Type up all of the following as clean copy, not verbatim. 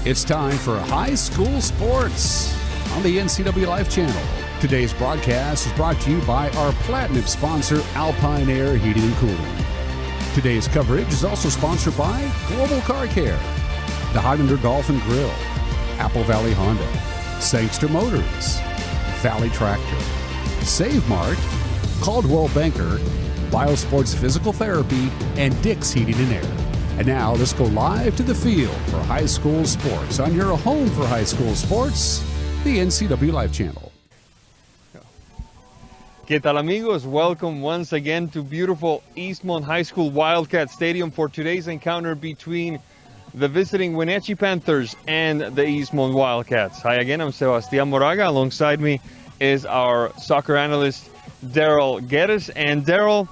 It's time for high school sports on the NCWLIFE channel. Today's broadcast is brought to you by our platinum sponsor, Alpine Air Heating and Cooling. Today's coverage is also sponsored by Global Car Care, the Highlander Golf and Grill, Apple Valley Honda, Sangster Motors, Valley Tractor, Save Mart, Caldwell Banker, Biosports Physical Therapy, and Dick's Heating and Air. And now let's go live to the field for high school sports on your home for high school sports, the NCWLIFE channel. ¿Qué tal, amigos? Welcome once again to beautiful Eastmont High School Wildcat Stadium for today's encounter between the visiting Wenatchee Panthers and the Eastmont Wildcats. Hi again, I'm Sebastián Moraga. Alongside me is our soccer analyst, Daryl Geddes. And Daryl,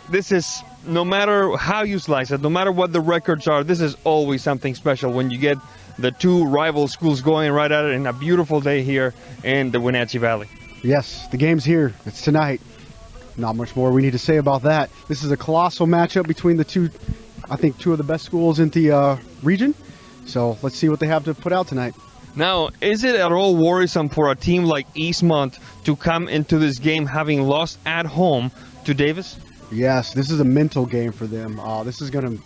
this is, no matter how you slice it, no matter what the records are, this is always something special when you get the two rival schools going right at it in a beautiful day here in the Wenatchee Valley. Yes, the game's here. It's tonight. Not much more we need to say about that. This is a colossal matchup between the two, I think, two of the best schools in the region. So let's see what they have to put out tonight. Now, is it at all worrisome for a team like Eastmont to come into this game having lost at home to Davis? Yes, this is a mental game for them. This is going to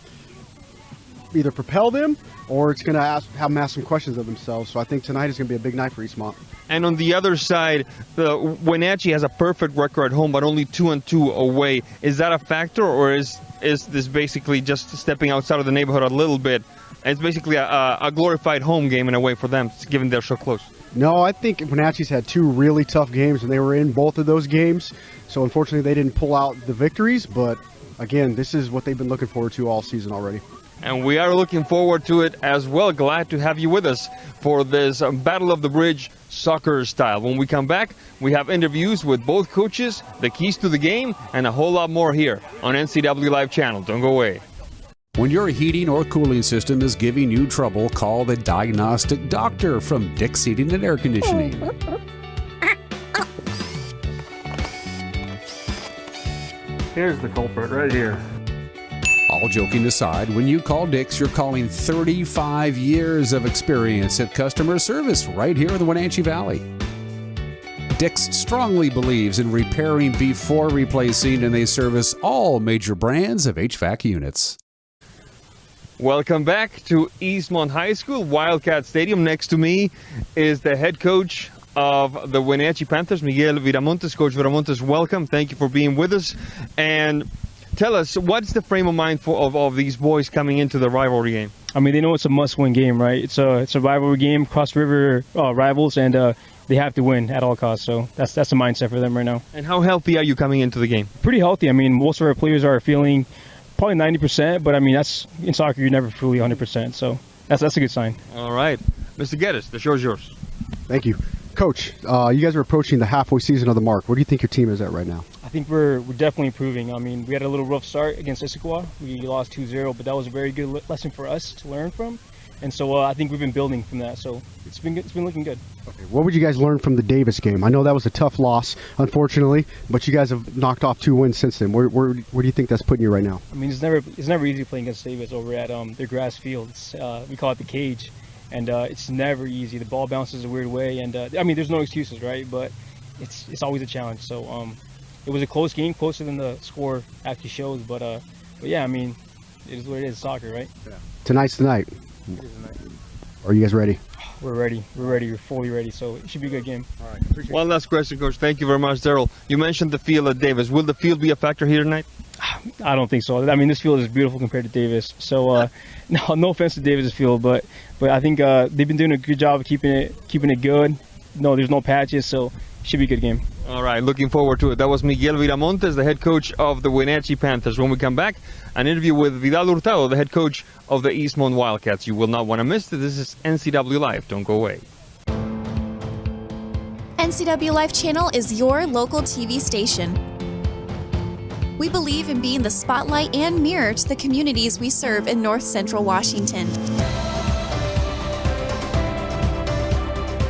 either propel them or it's going to ask some questions of themselves. So I think tonight is going to be a big night for Eastmont. And on the other side, the Wenatchee has a perfect record at home, but only 2-2 away. Is that a factor, or is this basically just stepping outside of the neighborhood a little bit? It's basically a glorified home game in a way for them, given they're so close. No, I think Wenatchee's had two really tough games, and they were in both of those games. So unfortunately, they didn't pull out the victories. But again, this is what they've been looking forward to all season already. And we are looking forward to it as well. Glad to have you with us for this Battle of the Bridge soccer style. When we come back, we have interviews with both coaches, the keys to the game, and a whole lot more here on NCWLIFE channel. Don't go away. When your heating or cooling system is giving you trouble, call the diagnostic doctor from Dick's Heating and Air Conditioning. Here's the culprit right here. All joking aside, when you call Dick's, you're calling 35 years of experience at customer service right here in the Wenatchee Valley. Dick's strongly believes in repairing before replacing, and they service all major brands of HVAC units. Welcome back to Eastmont High School Wildcat Stadium. Next to me is the head coach of the Wenatchee Panthers, Miguel Viramontes. Coach Viramontes, welcome. Thank you for being with us. And tell us, what's the frame of mind of these boys coming into the rivalry game? I mean, they know it's a must-win game, right? It's a rivalry game, cross-river rivals, and they have to win at all costs. So that's the mindset for them right now. And how healthy are you coming into the game? Pretty healthy. I mean, most of our players are feeling probably 90%, but I mean, that's in soccer, you're never fully 100%. So that's a good sign. All right. Mr. Geddes, the show is yours. Thank you. Coach, you guys are approaching the halfway season of the mark. Where do you think your team is at right now? I think we're definitely improving. I mean, we had a little rough start against Issaquah. We lost 2-0, but that was a very good lesson for us to learn from. And so I think we've been building from that. So it's been looking good. Okay. What would you guys learn from the Davis game? I know that was a tough loss, unfortunately, but you guys have knocked off 2 wins since then. Where do you think that's putting you right now? I mean, it's never easy playing against Davis over at their grass field. We call it the cage. And it's never easy. The ball bounces a weird way, and I mean, there's no excuses, right? But it's always a challenge. So it was a close game, closer than the score actually shows. But yeah, I mean, it is what it is, soccer, right? Yeah. Tonight's the night. Are you guys ready? We're ready. We're fully ready. So it should be a good game. All right. One last question, Coach. Thank you very much, Daryl. You mentioned the field at Davis. Will the field be a factor here tonight? I don't think so. I mean, this field is beautiful compared to Davis. So no offense to Davis' field, but I think they've been doing a good job of keeping it good. No, there's no patches, so it should be a good game. All right, looking forward to it. That was Miguel Viramontes, the head coach of the Wenatchee Panthers. When we come back, an interview with Vidal Hurtado, the head coach of the Eastmont Wildcats. You will not want to miss it. This is NCWLIFE. Don't go away. NCWLIFE channel is your local TV station. We believe in being the spotlight and mirror to the communities we serve in North Central Washington.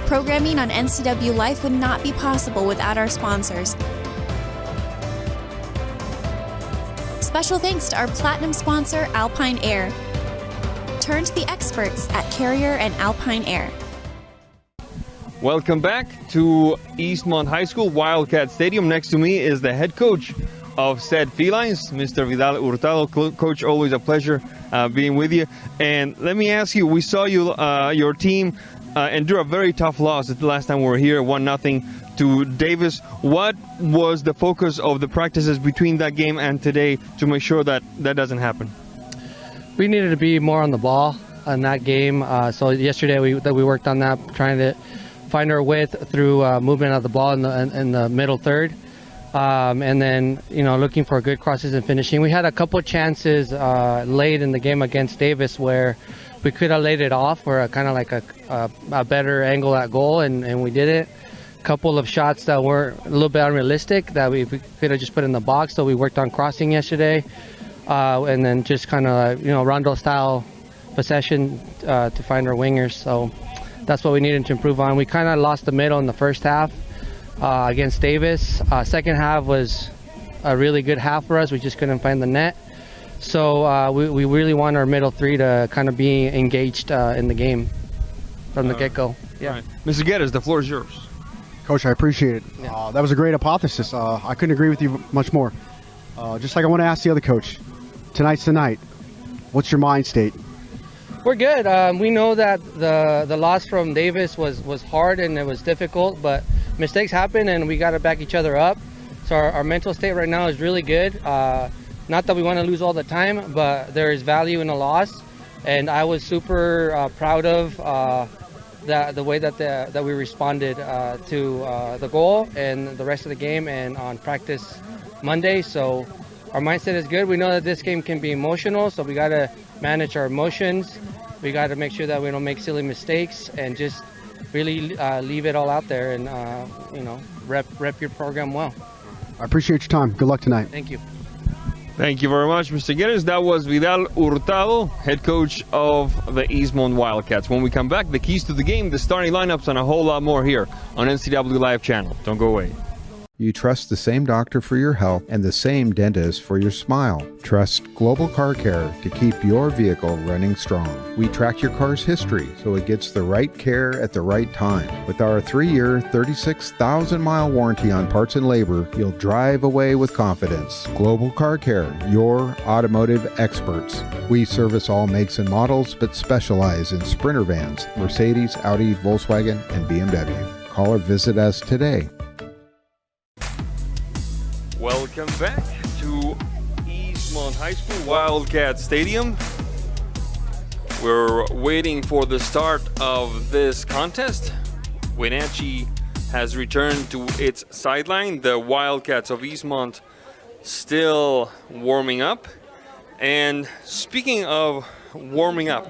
Programming on NCWLIFE would not be possible without our sponsors. Special thanks to our platinum sponsor, Alpine Air. turn to the experts at Carrier and Alpine Air. Welcome back to Eastmont High School Wildcat Stadium. Next to me is the head coach of said felines, Mr. Vidal Hurtado. Coach, always a pleasure being with you. And let me ask you, we saw your team endure a very tough loss the last time we were here, 1-0 to Davis. What was the focus of the practices between that game and today to make sure that that doesn't happen? We needed to be more on the ball in that game. So yesterday we worked on that, trying to find our width through movement of the ball in the middle third. And then, looking for good crosses and finishing. We had a couple of chances late in the game against Davis where we could have laid it off for kind of like a better angle at goal, and we did it. A couple of shots that were a little bit unrealistic that we could have just put in the box. So we worked on crossing yesterday, and then just kind of rondo style possession to find our wingers. So that's what we needed to improve on. We kind of lost the middle in the first half against Davis. Second half was a really good half for us. We just couldn't find the net. So we really want our middle three to kind of be engaged in the game from the get-go. Yeah. Right. Mr. Geddes, the floor is yours. Coach, I appreciate it. Yeah. That was a great hypothesis. I couldn't agree with you much more. Just like I want to ask the other coach, tonight's the night. What's your mind state? We're good. We know that the loss from Davis was hard and it was difficult, but mistakes happen and we got to back each other up. So our mental state right now is really good. Not that we want to lose all the time, but there is value in a loss. And I was super proud of the way that we responded to the goal and the rest of the game and on practice Monday. So our mindset is good. We know that this game can be emotional, so we got to manage our emotions. We got to make sure that we don't make silly mistakes and just really leave it all out there and rep your program well. I appreciate your time. Good luck tonight. Thank you. Thank you very much, Mr. Geddes. That was Vidal Hurtado, head coach of the Eastmont Wildcats. When we come back, the keys to the game, the starting lineups, and a whole lot more here on NCWLIFE channel. Don't go away. You trust the same doctor for your health and the same dentist for your smile. Trust Global Car Care to keep your vehicle running strong. We track your car's history so it gets the right care at the right time. With our 3-year, 36,000-mile warranty on parts and labor, you'll drive away with confidence. Global Car Care, your automotive experts. We service all makes and models, but specialize in Sprinter vans, Mercedes, Audi, Volkswagen, and BMW. Call or visit us today. Welcome back to Eastmont High School Wildcat Stadium. We're waiting for the start of this contest. Wenatchee has returned to its sideline. The Wildcats of Eastmont still warming up. And speaking of warming up,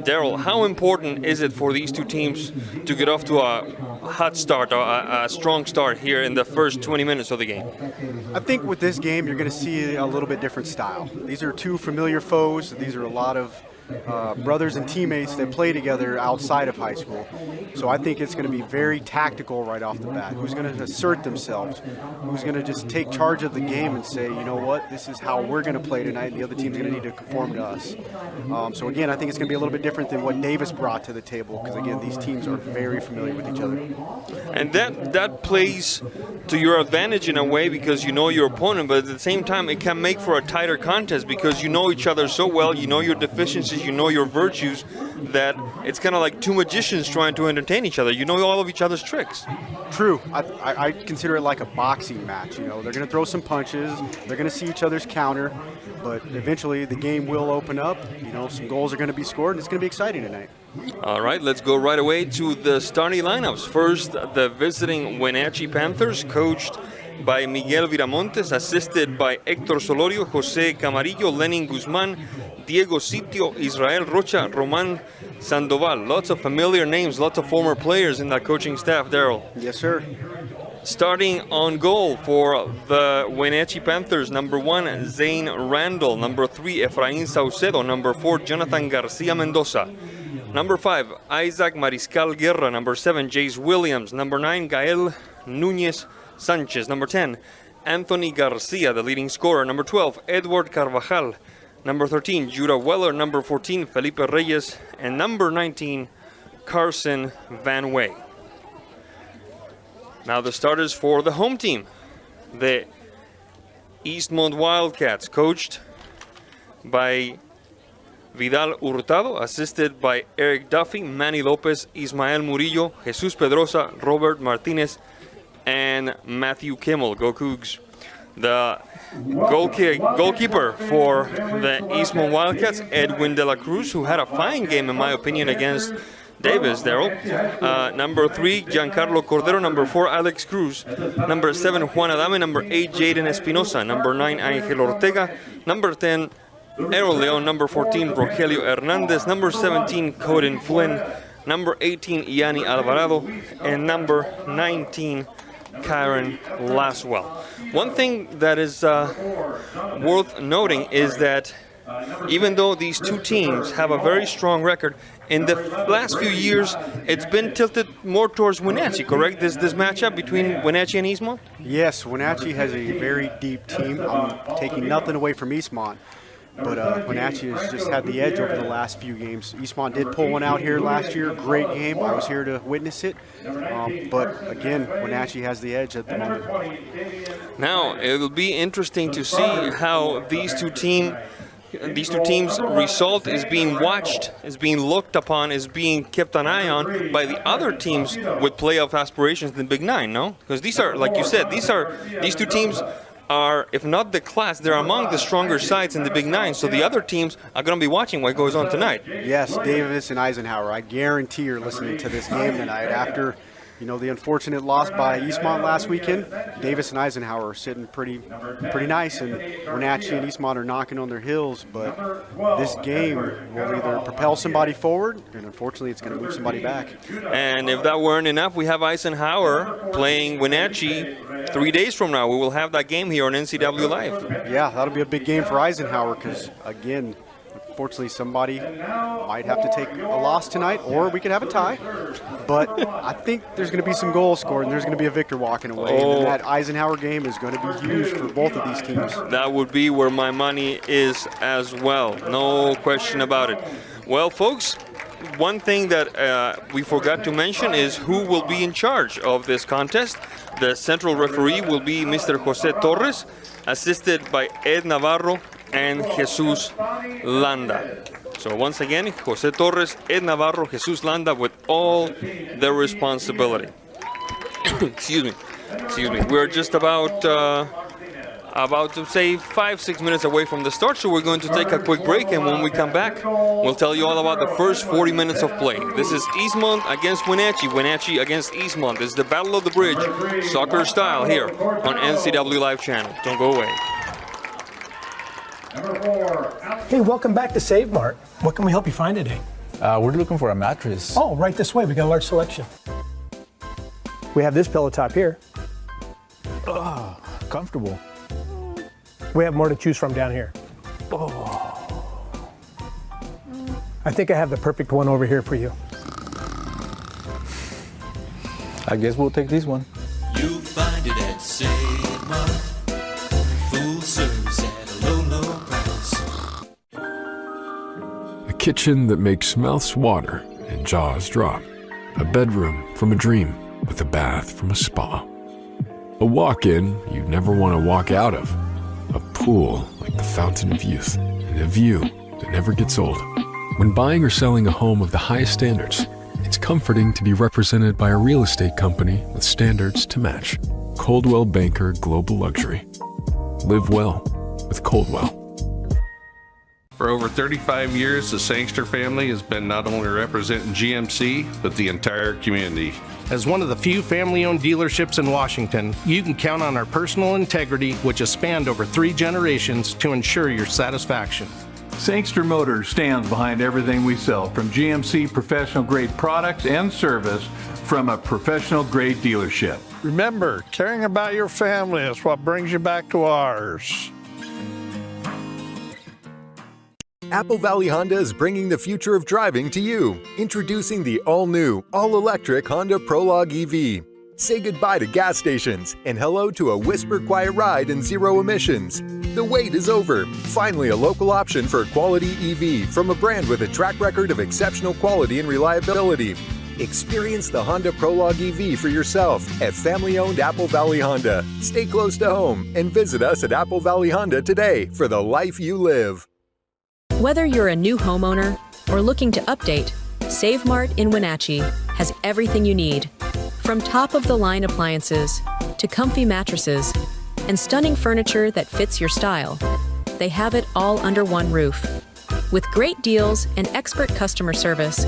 Daryl, how important is it for these two teams to get off to a hot start, or a strong start here in the first 20 minutes of the game? I think with this game, you're going to see a little bit different style. These are two familiar foes. These are a lot of brothers and teammates that play together outside of high school. So I think it's going to be very tactical right off the bat. Who's going to assert themselves? Who's going to just take charge of the game and say, you know what, this is how we're going to play tonight, and the other team's going to need to conform to us. So again, I think it's going to be a little bit different than what Davis brought to the table, because again, these teams are very familiar with each other. And that plays to your advantage in a way, because you know your opponent, but at the same time it can make for a tighter contest because you know each other so well, you know your deficiencies, you know your virtues, that it's kind of like two magicians trying to entertain each other. You know all of each other's tricks. True. I consider it like a boxing match. You know, they're going to throw some punches, they're going to see each other's counter, but eventually the game will open up. You know, some goals are going to be scored, and it's going to be exciting tonight. All right, let's go right away to the starting lineups. First, the visiting Wenatchee Panthers, coached by Miguel Viramontes, assisted by Héctor Solorio, José Camarillo, Lenin Guzmán, Diego Sitio, Israel Rocha, Roman Sandoval. Lots of familiar names, lots of former players in that coaching staff, Daryl. Yes, sir. Starting on goal for the Wenatchee Panthers, number 1, Zane Randall. Number 3, Efraín Saucedo. Number 4, Jonathan Garcia Mendoza. Number 5, Isaac Mariscal Guerra. Number 7, Jace Williams. Number 9, Gael Núñez Sanchez. Number 10, Anthony Garcia, the leading scorer. Number 12, Edward Carvajal. number 13, Judah Weller, number 14, Felipe Reyes, and number 19, Carson Van Way. Now the starters for the home team, the Eastmont Wildcats, coached by Vidal Hurtado, assisted by Eric Duffy, Manny Lopez, Ismael Murillo, Jesus Pedrosa, Robert Martinez, and Matthew Kimmel. Go Cougs. The goalkeeper for the Eastmont Wildcats, Edwin De La Cruz, who had a fine game, in my opinion, against Davis, Daryl. Number 3, Giancarlo Cordero. Number 4, Alex Cruz. Number 7, Juan Adame. Number 8, Jaden Espinosa. Number 9, Angel Ortega. Number 10, Errol Leon. Number 14, Rogelio Hernandez. Number 17, Coden Flynn. Number 18, Yanni Alvarado. And number 19, Karen Laswell. One thing that is worth noting is that even though these two teams have a very strong record, in the last few years, it's been tilted more towards Wenatchee, correct? This matchup between Wenatchee and Eastmont? Yes, Wenatchee has a very deep team. I'm taking nothing away from Eastmont, but Wenatchee has just had the edge over the last few games. Eastmont did pull one out here last year. Great game. I was here to witness it. But again, Wenatchee has the edge at the moment. Now, it'll be interesting to see how these two teams' result is being watched, is being looked upon, is being kept an eye on by the other teams with playoff aspirations in the Big Nine, no? Because these are, like you said, these two teams are, if not the class, they're among the stronger sides in the Big Nine. So the other teams are going to be watching what goes on tonight. Yes, Davis and Eisenhower, I guarantee you're listening to this game tonight after, the unfortunate loss by Eastmont last weekend. Davis and Eisenhower are sitting pretty nice, and Wenatchee and Eastmont are knocking on their heels. But this game will either propel somebody forward, and unfortunately, it's going to move somebody back. And if that weren't enough, we have Eisenhower playing Wenatchee 3 days from now. We will have that game here on NCWLIFE. Yeah, that'll be a big game for Eisenhower because, again, unfortunately, somebody might have to take a loss tonight, or we could have a tie. But I think there's going to be some goals scored, and there's going to be a victor walking away. And that Eisenhower game is going to be huge for both of these teams. That would be where my money is as well. No question about it. Well, folks, one thing that we forgot to mention is who will be in charge of this contest. The central referee will be Mr. Jose Torres, assisted by Ed Navarro and Jesus Landa. So once again, Jose Torres, Ed Navarro, Jesus Landa with all the responsibility. Excuse me. We're just about to say 5-6 minutes away from the start, so we're going to take a quick break, and when we come back, we'll tell you all about the first 40 minutes of play. This is Eastmont against Wenatchee, Wenatchee against Eastmont. This is the Battle of the Bridge, soccer style, here on NCWLIFE channel. Don't go away. Hey, welcome back to Save Mart. What can we help you find today? We're looking for a mattress. Oh, right this way. We got a large selection. We have this pillow top here. Comfortable. We have more to choose from down here. Oh. I think I have the perfect one over here for you. I guess we'll take this one. You'll find it at Save Mart. Full service at a low price. A kitchen that makes mouths water and jaws drop. A bedroom from a dream with a bath from a spa. A walk-in you'd never want to walk out of. A pool like the fountain of youth. And a view that never gets old. When buying or selling a home of the highest standards, it's comforting to be represented by a real estate company with standards to match. Coldwell Banker Global Luxury. Live well with Coldwell. For over 35 years, the Sangster family has been not only representing GMC, but the entire community. As one of the few family-owned dealerships in Washington, you can count on our personal integrity, which has spanned over 3 generations, to ensure your satisfaction. Sangster Motors stands behind everything we sell, from GMC professional-grade products and service from a professional-grade dealership. Remember, caring about your family is what brings you back to ours. Apple Valley Honda is bringing the future of driving to you. Introducing the all-new, all-electric Honda Prologue EV. Say goodbye to gas stations and hello to a whisper-quiet ride and zero emissions. The wait is over. Finally, a local option for quality EV from a brand with a track record of exceptional quality and reliability. Experience the Honda Prologue EV for yourself at family-owned Apple Valley Honda. Stay close to home and visit us at Apple Valley Honda today for the life you live. Whether you're a new homeowner or looking to update, Save Mart in Wenatchee has everything you need. From top-of-the-line appliances to comfy mattresses and stunning furniture that fits your style, they have it all under one roof. With great deals and expert customer service,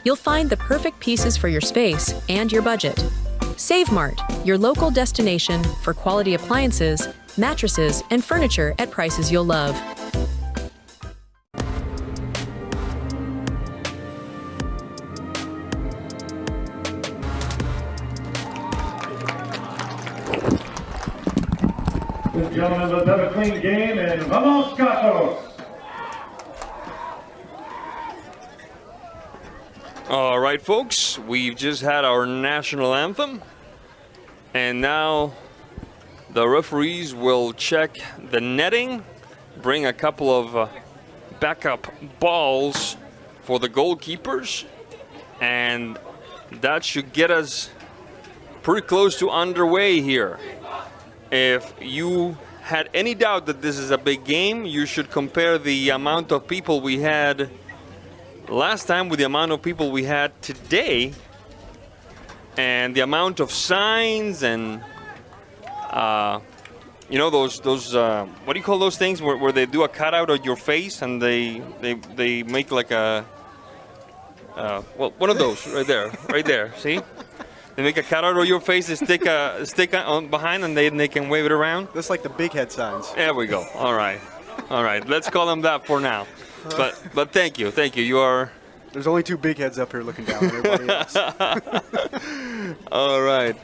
you'll find the perfect pieces for your space and your budget. Save Mart, your local destination for quality appliances, mattresses, and furniture at prices you'll love. Gentlemen, let's have a clean game and vamos Gatos! All right, folks, we've just had our national anthem, and now the referees will check the netting, bring a couple of backup balls for the goalkeepers, and that should get us pretty close to underway here. If you had any doubt that this is a big game, you should compare the amount of people we had last time with the amount of people we had today, and the amount of signs and you know those what do you call those things where they do a cutout of your face and they make like a well, one of those right there, see? They make a cutout of your face, they stick on behind, and they can wave it around. That's like the big head signs. There we go. All right. Let's call them that for now. But thank you. You are. There's only two big heads up here looking down at everybody else. All right.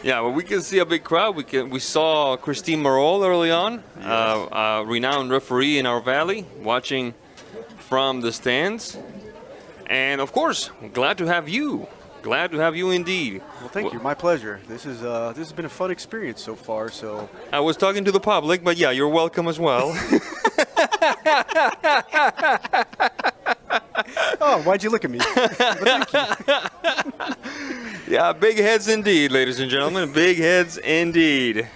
Yeah, well, we can see a big crowd. We saw Christine Marol early on, a renowned referee in our valley, watching from the stands, and of course, glad to have you. Glad to have you indeed. Well, thank you. My pleasure. This has been a fun experience so far. So I was talking to the public, but yeah, you're welcome as well. Oh, why'd you look at me? Thank you. Yeah, big heads indeed, ladies and gentlemen. Big heads indeed.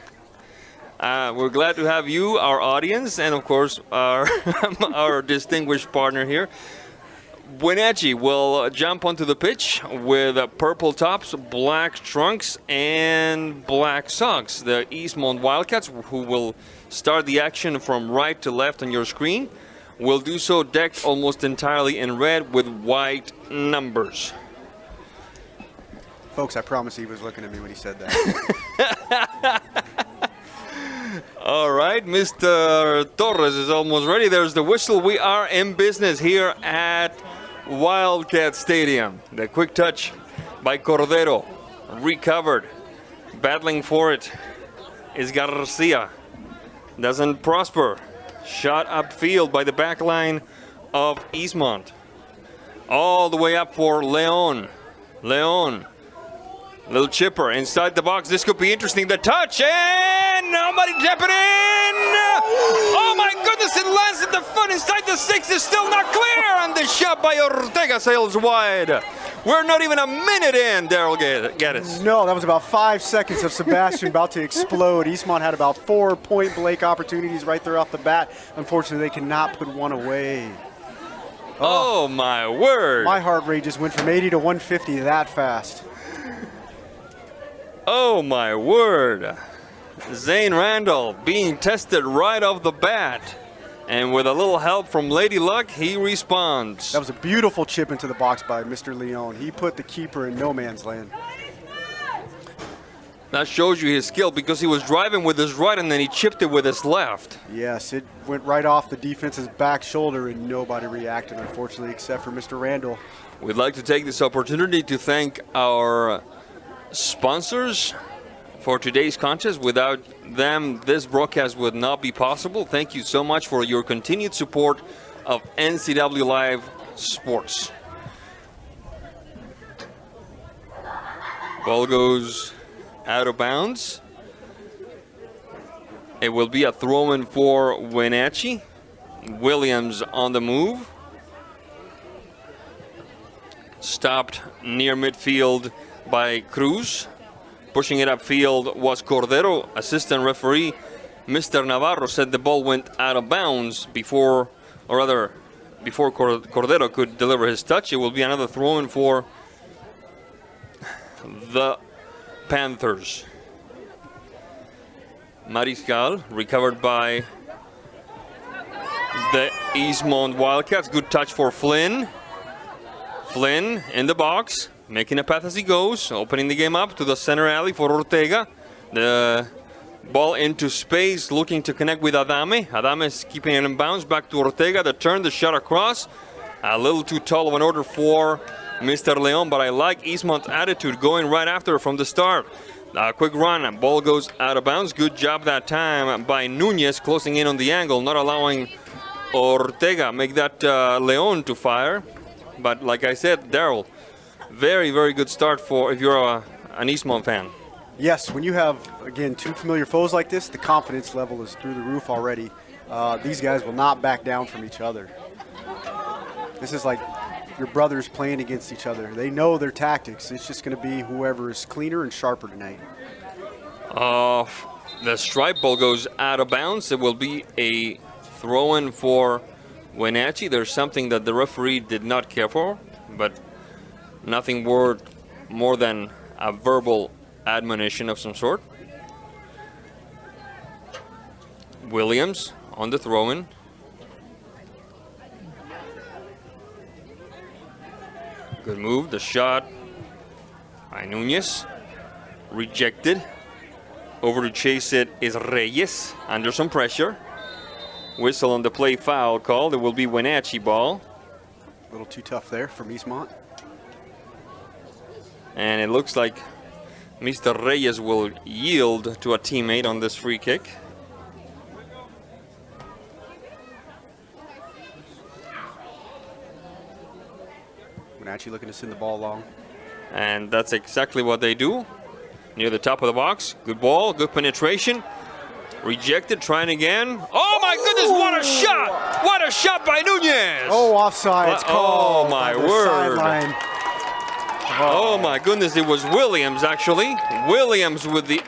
We're glad to have you, our audience, and of course our distinguished partner here. Wenatchee will jump onto the pitch with purple tops, black trunks, and black socks. The Eastmont Wildcats, who will start the action from right to left on your screen, will do so decked almost entirely in red with white numbers. Folks, I promise he was looking at me when he said that. All right, Mr. Torres is almost ready. There's the whistle. We are in business here at Wildcat Stadium. The quick touch by Cordero, recovered, battling for it is Garcia. Doesn't prosper. Shot upfield by the back line of Eastmont. All the way up for Leon. Little chipper inside the box. This could be interesting. The touch, and nobody tap it in. Oh my goodness, it lands at the foot inside the 6. It's still not clear. And the shot by Ortega sails wide. We're not even a minute in, Daryl Geddes. No, that was about 5 seconds of Sebastian about to explode. Eastmont had about 4 point-blank opportunities right there off the bat. Unfortunately, they cannot put one away. Oh my word. My heart rate just went from 80 to 150 that fast. Oh my word. Zane Randall being tested right off the bat. And with a little help from Lady Luck, he responds. That was a beautiful chip into the box by Mr. Leon. He put the keeper in no man's land. That shows you his skill because he was driving with his right and then he chipped it with his left. Yes, it went right off the defense's back shoulder and nobody reacted, unfortunately, except for Mr. Randall. We'd like to take this opportunity to thank our sponsors for today's contest. Without them, this broadcast would not be possible. Thank you so much for your continued support of NCWLIFE Sports. Ball goes out of bounds. It will be a throw-in for Wenatchee. Williams on the move. Stopped near midfield by Cruz. Pushing it upfield was Cordero. Assistant referee Mr. Navarro said the ball went out of bounds before Cordero could deliver his touch. It will be another throw-in for the Panthers. Mariscal recovered by the Eastmont Wildcats. Good touch for Flynn. Flynn in the box, making a path as he goes, opening the game up to the center alley for Ortega. The ball into space, looking to connect with Adame. Adame is keeping it in bounds, back to Ortega. The turn, the shot across. A little too tall of an order for Mr. Leon, but I like Eastmont's attitude, going right after from the start. A quick run, and ball goes out of bounds. Good job that time by Nunez, closing in on the angle, not allowing Ortega make that Leon to fire. But like I said, Daryl, very, very good start for if you're an Eastmont fan. Yes, when you have, again, two familiar foes like this, the confidence level is through the roof already. These guys will not back down from each other. This is like your brothers playing against each other. They know their tactics. It's just going to be whoever is cleaner and sharper tonight. The stripe ball goes out of bounds. It will be a throw-in for Wenatchee. There's something that the referee did not care for, but nothing more than a verbal admonition of some sort. Williams on the throw-in. Good move, the shot by Nunez. Rejected. Over to chase it is Reyes, under some pressure. Whistle on the play, foul called. It will be Wenatchee ball. A little too tough there from Eastmont. And it looks like Mr. Reyes will yield to a teammate on this free kick. Wenatchee looking to send the ball along. And that's exactly what they do. Near the top of the box. Good ball, good penetration. Rejected, trying again. Oh my goodness, what a shot! What a shot by Nunez! Oh, offside. It's called. Oh my by the word. sideline. Oh my goodness, it was Williams actually. Williams with the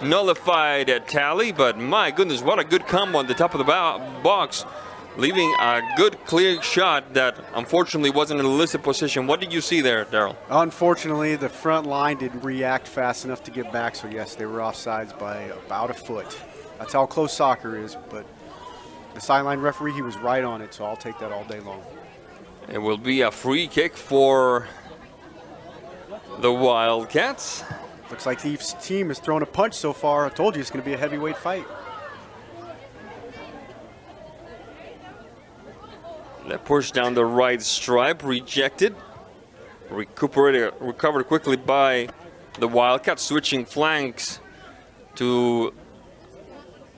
nullified tally, but my goodness, what a good combo on the top of the box, leaving a good clear shot that unfortunately wasn't in an illicit position. What did you see there, Daryl? Unfortunately, the front line didn't react fast enough to get back, so yes, they were offsides by about a foot. That's how close soccer is, but the sideline referee, he was right on it, so I'll take that all day long. It will be a free kick for the Wildcats. Looks like the team has thrown a punch so far. I told you it's going to be a heavyweight fight. That push down the right stripe, rejected. Recovered quickly by the Wildcats, switching flanks to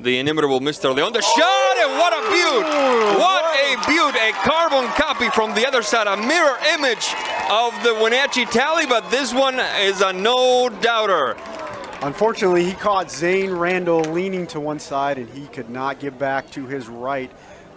the inimitable Mr. Leon. The shot, and what a beaut! What a beaut! A carbon copy from the other side, a mirror image of the Wenatchee tally, but this one is a no-doubter. Unfortunately, he caught Zane Randall leaning to one side, and he could not get back to his right.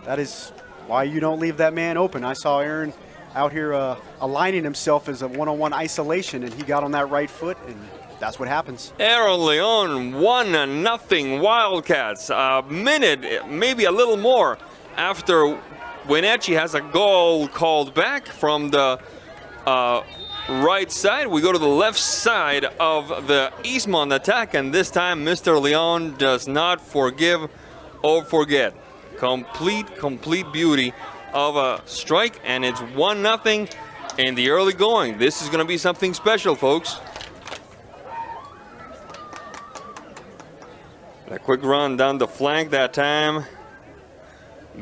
That is why you don't leave that man open. I saw Aaron out here aligning himself as a one-on-one isolation, and he got on that right foot, and that's what happens. Aaron Leon, 1-0 Wildcats. A minute, maybe a little more, after Wenatchee has a goal called back from the right side. We go to the left side of the Eastmont attack, and this time Mr. Leon does not forgive or forget. Complete beauty of a strike, and it's 1-0 in the early going. This is going to be something special, folks. A quick run down the flank that time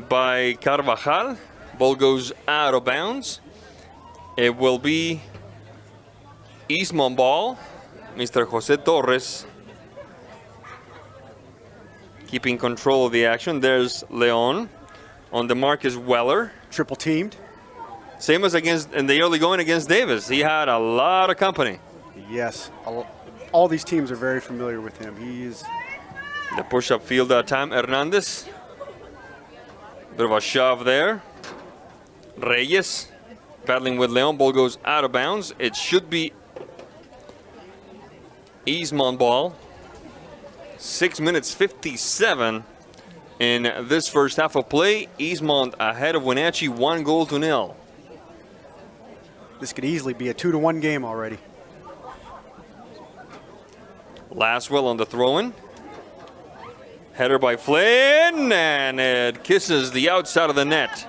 by Carvajal. Ball goes out of bounds. It will be Eastmont ball. Mr. Jose Torres keeping control of the action. There's Leon. On the mark is Weller. Triple teamed. Same as in the early going against Davis. He had a lot of company. Yes. All these teams are very familiar with him. He is The push-up field that time, Hernandez. Bit of a shove there. Reyes battling with Leon. Ball goes out of bounds. It should be Eastmont ball. 6 minutes 57 in this first half of play. Eastmont ahead of Wenatchee, 1-0. This could easily be a 2-1 game already. Laswell on the throw-in. Header by Flynn, and it kisses the outside of the net.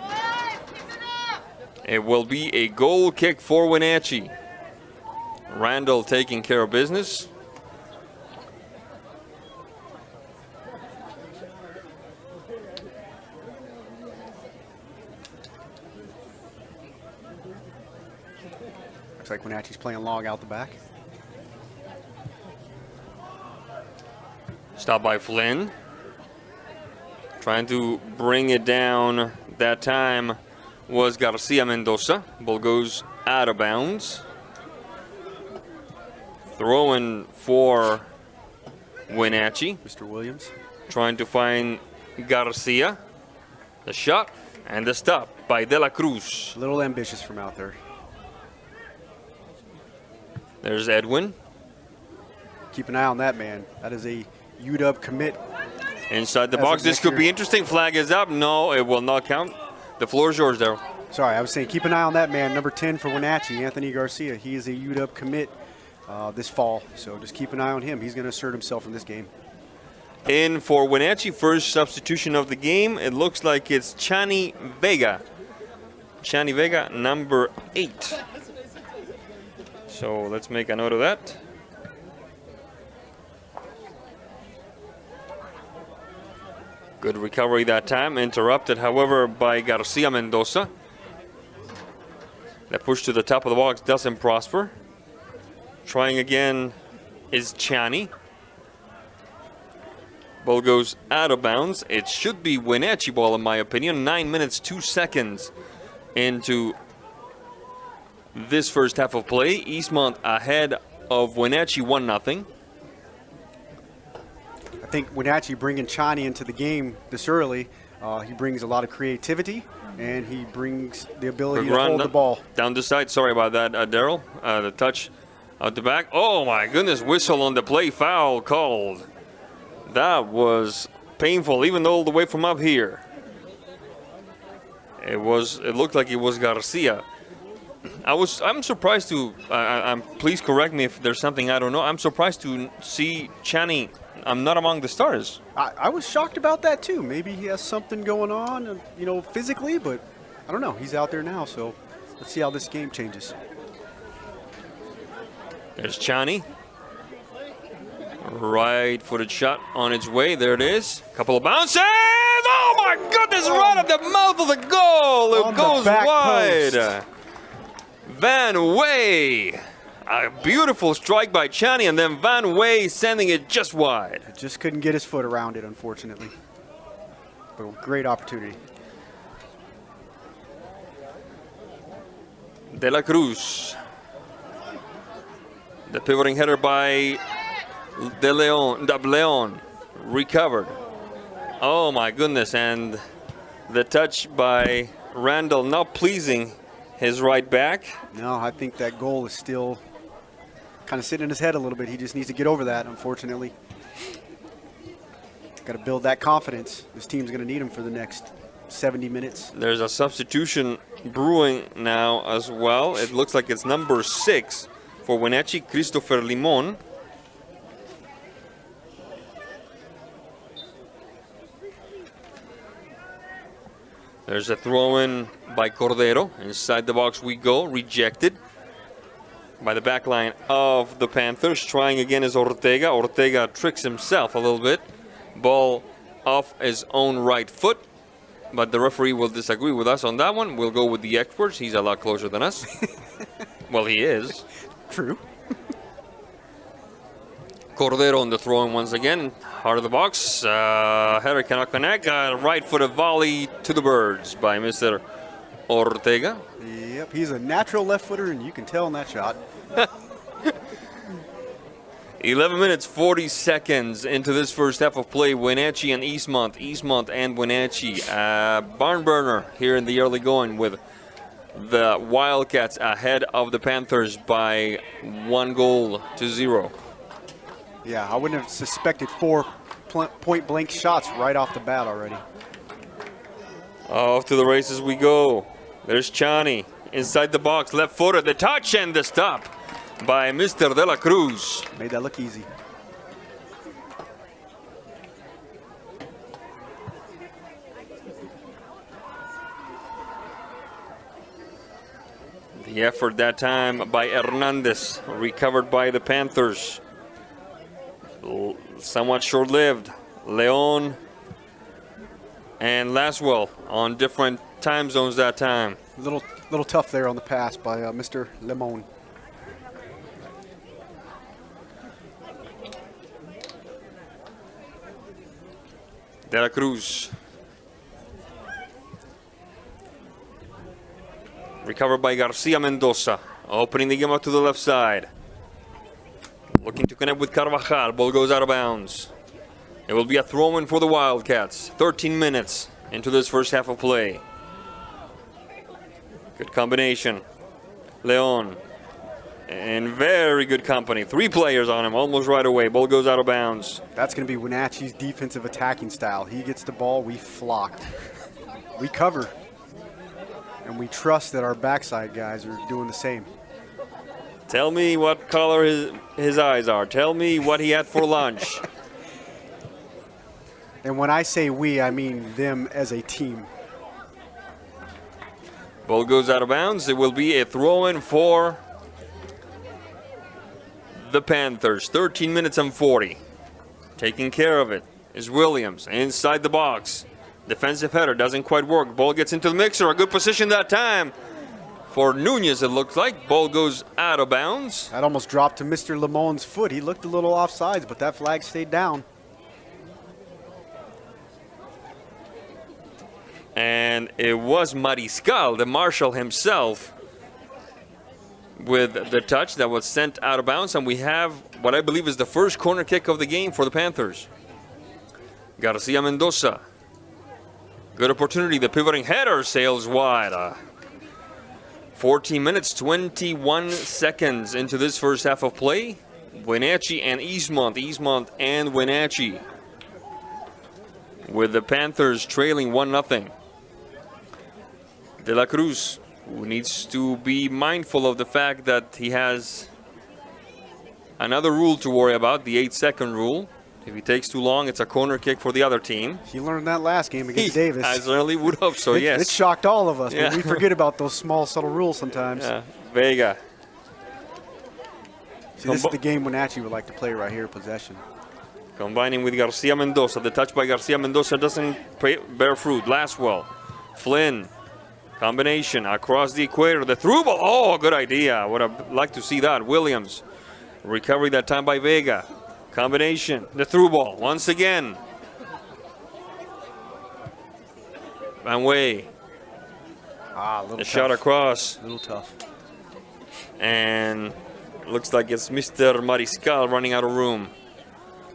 It will be a goal kick for Wenatchee. Randall taking care of business. Looks like Wenatchee's playing long out the back. Stop by Flynn. Trying to bring it down. That time was Garcia Mendoza. Ball goes out of bounds. Throwing for Wenatchee. Mr. Williams. Trying to find Garcia. The shot and the stop by De La Cruz. A little ambitious from out there. There's Edwin. Keep an eye on that man. That is a UW commit. Inside the box. This could be interesting. Flag is up. No, it will not count. The floor is yours, Daryl. Sorry, I was saying keep an eye on that man, number 10 for Wenatchee, Anthony Garcia. He is a UW commit this fall, so just keep an eye on him. He's going to assert himself in this game. In for Wenatchee, first substitution of the game. It looks like it's Chani Vega. Chani Vega, number 8. So let's make a note of that. Good recovery that time, interrupted, however, by Garcia Mendoza. That push to the top of the box doesn't prosper. Trying again is Chani. Ball goes out of bounds. It should be Wenatchee ball, in my opinion. 9 minutes, 2 seconds into this first half of play. Eastmont ahead of Wenatchee, 1-0. I think Wenatchee bringing Chani into the game this early, he brings a lot of creativity and he brings the ability to hold the ball. Down the side, sorry about that, Daryl. The touch out the back. Oh my goodness, whistle on the play, foul called. That was painful, even all the way from up here. It looked like it was Garcia. I'm surprised to, please correct me if there's something I don't know. I'm surprised to see Chani not among the stars. I was shocked about that too. Maybe he has something going on, physically, but I don't know. He's out there now, so let's see how this game changes. There's Chani. Right-footed shot on its way. There it is. Couple of bounces. Oh my goodness! Right at the mouth of the goal. It goes wide. Post. Van Way. A beautiful strike by Chani, and then Van Way sending it just wide. Just couldn't get his foot around it, unfortunately. But a great opportunity. De La Cruz. The pivoting header by Leon. Recovered. Oh my goodness, and the touch by Randall not pleasing his right back. No, I think that goal is still kind of sitting in his head a little bit. He just needs to get over that, unfortunately. Got to build that confidence. This team's going to need him for the next 70 minutes. There's a substitution brewing now as well. It looks like it's number 6 for Wenatchee, Christopher Limon. There's a throw-in by Cordero. Inside the box we go. Rejected by the back line of the Panthers. Trying again is Ortega. Ortega tricks himself a little bit. Ball off his own right foot. But the referee will disagree with us on that one. We'll go with the experts. He's a lot closer than us. Well, he is. True. Cordero on the throw-in once again. Heart of the box. Header cannot connect. Right-footed volley to the birds by Mr. Ortega. Yep, he's a natural left footer, and you can tell in that shot. 11 minutes, 40 seconds into this first half of play. Wenatchee and Eastmont. Eastmont and Wenatchee. Barn burner here in the early going with the Wildcats ahead of the Panthers by 1-0. Yeah, I wouldn't have suspected 4 point-blank shots right off the bat already. Off to the races we go. There's Chani inside the box, left-footed, the touch and the stop by Mr. De La Cruz. Made that look easy. The effort that time by Hernandez, recovered by the Panthers. Somewhat short-lived. Leon and Laswell on different time zones that time. Little tough there on the pass by Mr. Lemon. De La Cruz. Recovered by Garcia Mendoza. Opening the game up to the left side. Looking to connect with Carvajal. Ball goes out of bounds. It will be a throw-in for the Wildcats. 13 minutes into this first half of play. Good combination. Leon. In very good company. 3 players on him almost right away. Ball goes out of bounds. That's going to be Wenatchee's defensive attacking style. He gets the ball, we flock. We cover. And we trust that our backside guys are doing the same. Tell me what color his eyes are. Tell me what he had for lunch. And when I say we, I mean them as a team. Ball goes out of bounds. It will be a throw-in for the Panthers. 13 minutes and 40. Taking care of it is Williams inside the box. Defensive header doesn't quite work. Ball gets into the mixer. A good position that time for Nunez, it looks like. Ball goes out of bounds. That almost dropped to Mr. Lemon's foot. He looked a little offsides, but that flag stayed down. And it was Mariscal, the marshal himself, with the touch that was sent out of bounds. And we have what I believe is the first corner kick of the game for the Panthers. Garcia Mendoza. Good opportunity. The pivoting header sails wide. 14 minutes, 21 seconds into this first half of play. Wenatchee and Eastmont. Eastmont and Wenatchee. With the Panthers trailing 1-0. De La Cruz, who needs to be mindful of the fact that he has another rule to worry about, the 8-second rule. If he takes too long, it's a corner kick for the other team. He learned that last game against Davis. I certainly would hope so, yes. It shocked all of us, Yeah. but we forget about those small, subtle rules sometimes. Yeah. Vega. See, this is the game Wenatchee would like to play right here, possession. Combining with Garcia Mendoza. The touch by Garcia Mendoza doesn't bear fruit. Laswell. Flynn. Combination across the equator. The through ball. Oh, good idea. Would have liked to see that. Williams. Recovery that time by Vega. Combination. The through ball. Once again. Van Way. The shot across. A little tough. And looks like it's Mr. Mariscal running out of room.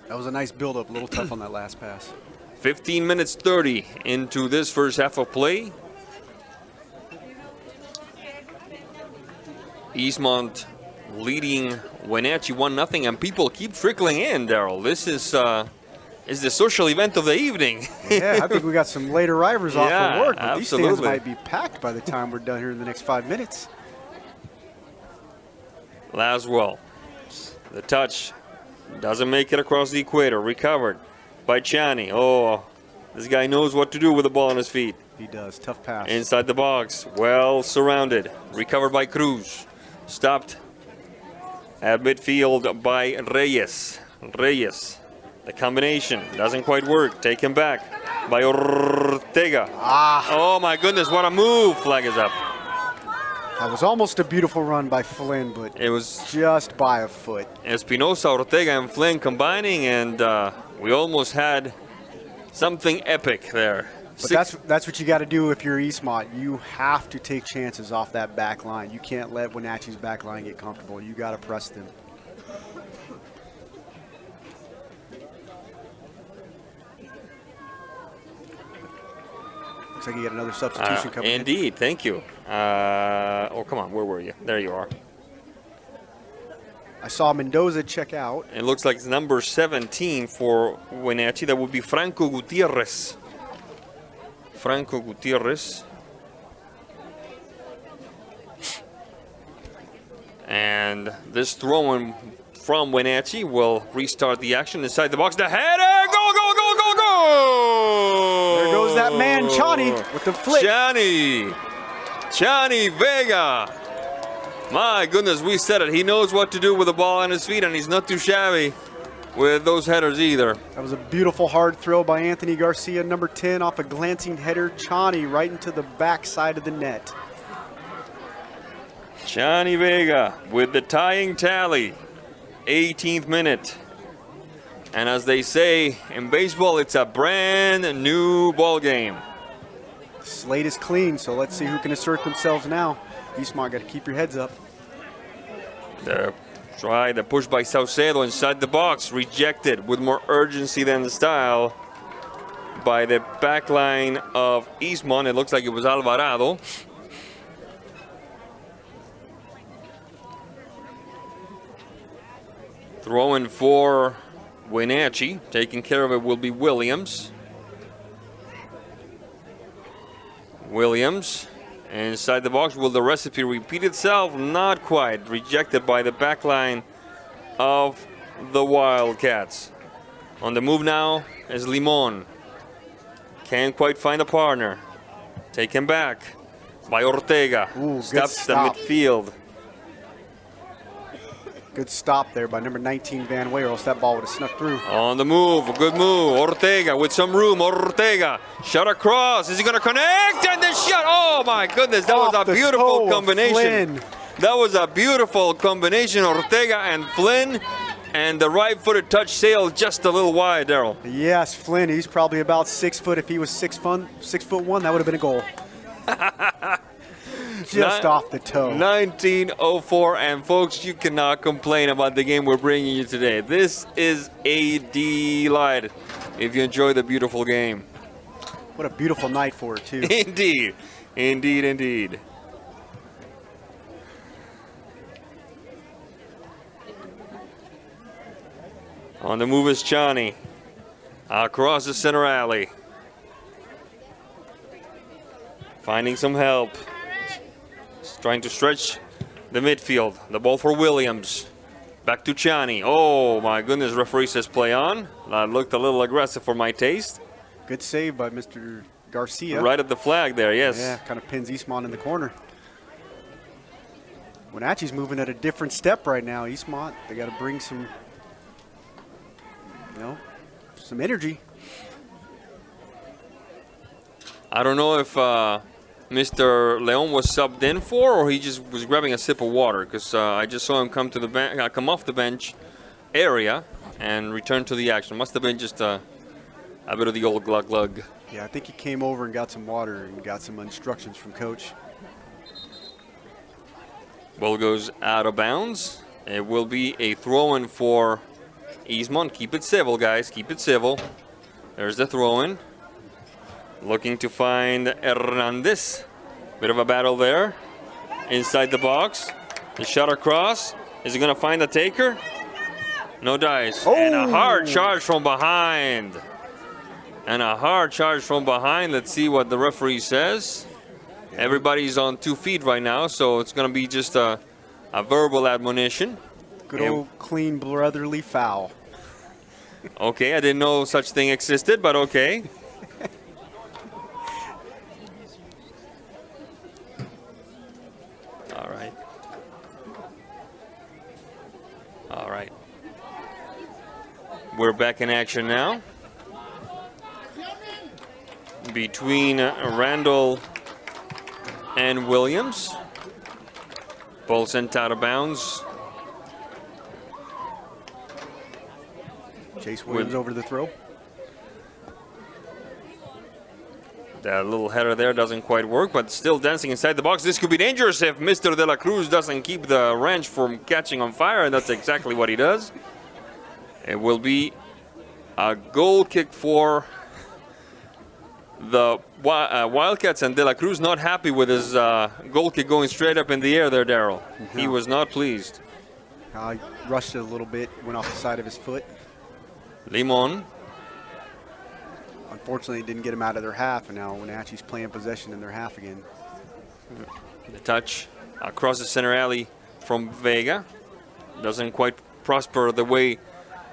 That was a nice build-up. A little tough on that last pass. 15 minutes 30 into this first half of play. Eastmont leading Wenatchee 1-0, and people keep trickling in, Daryl. This is the social event of the evening. Yeah, I think we got some late arrivers off of work, but absolutely. these stands might be packed by the time we're done here in the next 5 minutes. Laswell, the touch doesn't make it across the equator. Recovered by Chani. Oh, this guy knows what to do with the ball on his feet. He does. Tough pass. Inside the box, well surrounded. Recovered by Cruz. Stopped at midfield by Reyes. Reyes, the combination doesn't quite work. Taken back by Ortega. Oh my goodness, what a move. Flag is up. That was almost a beautiful run by Flynn, but it was just by a foot. Espinosa, Ortega, and Flynn combining, and we almost had something epic there. But that's what you got to do if you're Eastmont. You have to take chances off that back line. You can't let Wenatchee's back line get comfortable. You got to press them. Looks like you got another substitution coming in. Indeed, thank you. Oh, come on, where were you? There you are. I saw Mendoza check out. It looks like it's number 17 for Wenatchee. That would be Franco Gutierrez. Franco Gutierrez. And this throw-in from Wenatchee will restart the action inside the box. The header! Go, go, go, go, go! There goes that man, Chani, with the flick. Chani Vega. My goodness, we said it. He knows what to do with the ball on his feet, and he's not too shabby with those headers either. That was a beautiful hard throw by Anthony Garcia, number 10, off a glancing header. Chani right into the back side of the net. Chani Vega with the tying tally, 18th minute. And as they say in baseball, it's a brand new ball game. Slate is clean, so let's see who can assert themselves now. Eastmont got to keep your heads up. The push by Saucedo inside the box, rejected with more urgency than style by the back line of Eastmont. It looks like it was Alvarado. Throwing for Wenatchee, taking care of it will be Williams. Williams inside the box. Will the recipe repeat itself? Not quite. Rejected by the back line of the Wildcats. On the move now is Limon. Can't quite find a partner. Taken back by Ortega. Ooh, Stops the midfield. Good stop there by number 19, Van Way, or else that ball would have snuck through. On the move, a good move. Ortega with some room. Ortega, shot across. Is he going to connect? And the shot. Oh my goodness, that was a beautiful combination. That was a beautiful combination. Ortega and Flynn. And the right-footed touch sailed just a little wide, Daryl. Yes, Flynn, he's probably about 6 foot. If he was 6'1", that would have been a goal. Just off the toe. 1904, and folks, you cannot complain about the game we're bringing you today. This is a delight if you enjoy the beautiful game. What a beautiful night for it, too. Indeed, indeed, indeed. On the move is Chani. Across the center alley. Finding some help. Trying to stretch the midfield. The ball for Williams. Back to Chani. Oh my goodness, referee says play on. That looked a little aggressive for my taste. Good save by Mr. Garcia. Right at the flag there, yes. Yeah, kind of pins Eastmont in the corner. Wenatchee's moving at a different step right now. Eastmont, they got to bring some, some energy. I don't know if Mr. Leon was subbed in for, or he just was grabbing a sip of water, because I just saw him come to the come off the bench area and return to the action. Must have been just a bit of the old glug glug. Yeah, I think he came over and got some water and got some instructions from coach. Ball goes out of bounds. It will be a throw-in for Eastmont. Keep it civil, guys. Keep it civil. There's the throw-in. Looking to find Hernandez. Bit of a battle there. Inside the box. The shot across. Is he going to find the taker? No dice. Oh. And a hard charge from behind. Let's see what the referee says. Everybody's on 2 feet right now, so it's going to be just a verbal admonition. Good old clean brotherly foul. Okay, I didn't know such thing existed, but okay. All right. We're back in action now. Between Randall and Williams. Ball sent out of bounds. Chase Williams over the throw. That little header there doesn't quite work, but still dancing inside the box. This could be dangerous if Mr. De La Cruz doesn't keep the wrench from catching on fire, and that's exactly what he does. It will be a goal kick for the Wildcats, and De La Cruz not happy with his goal kick going straight up in the air there, Daryl. He was not pleased. He rushed it a little bit, went off the side of his foot. Limon. Unfortunately, it didn't get him out of their half, and now Wenatchee's playing possession in their half again. The touch across the center alley from Vega. Doesn't quite prosper the way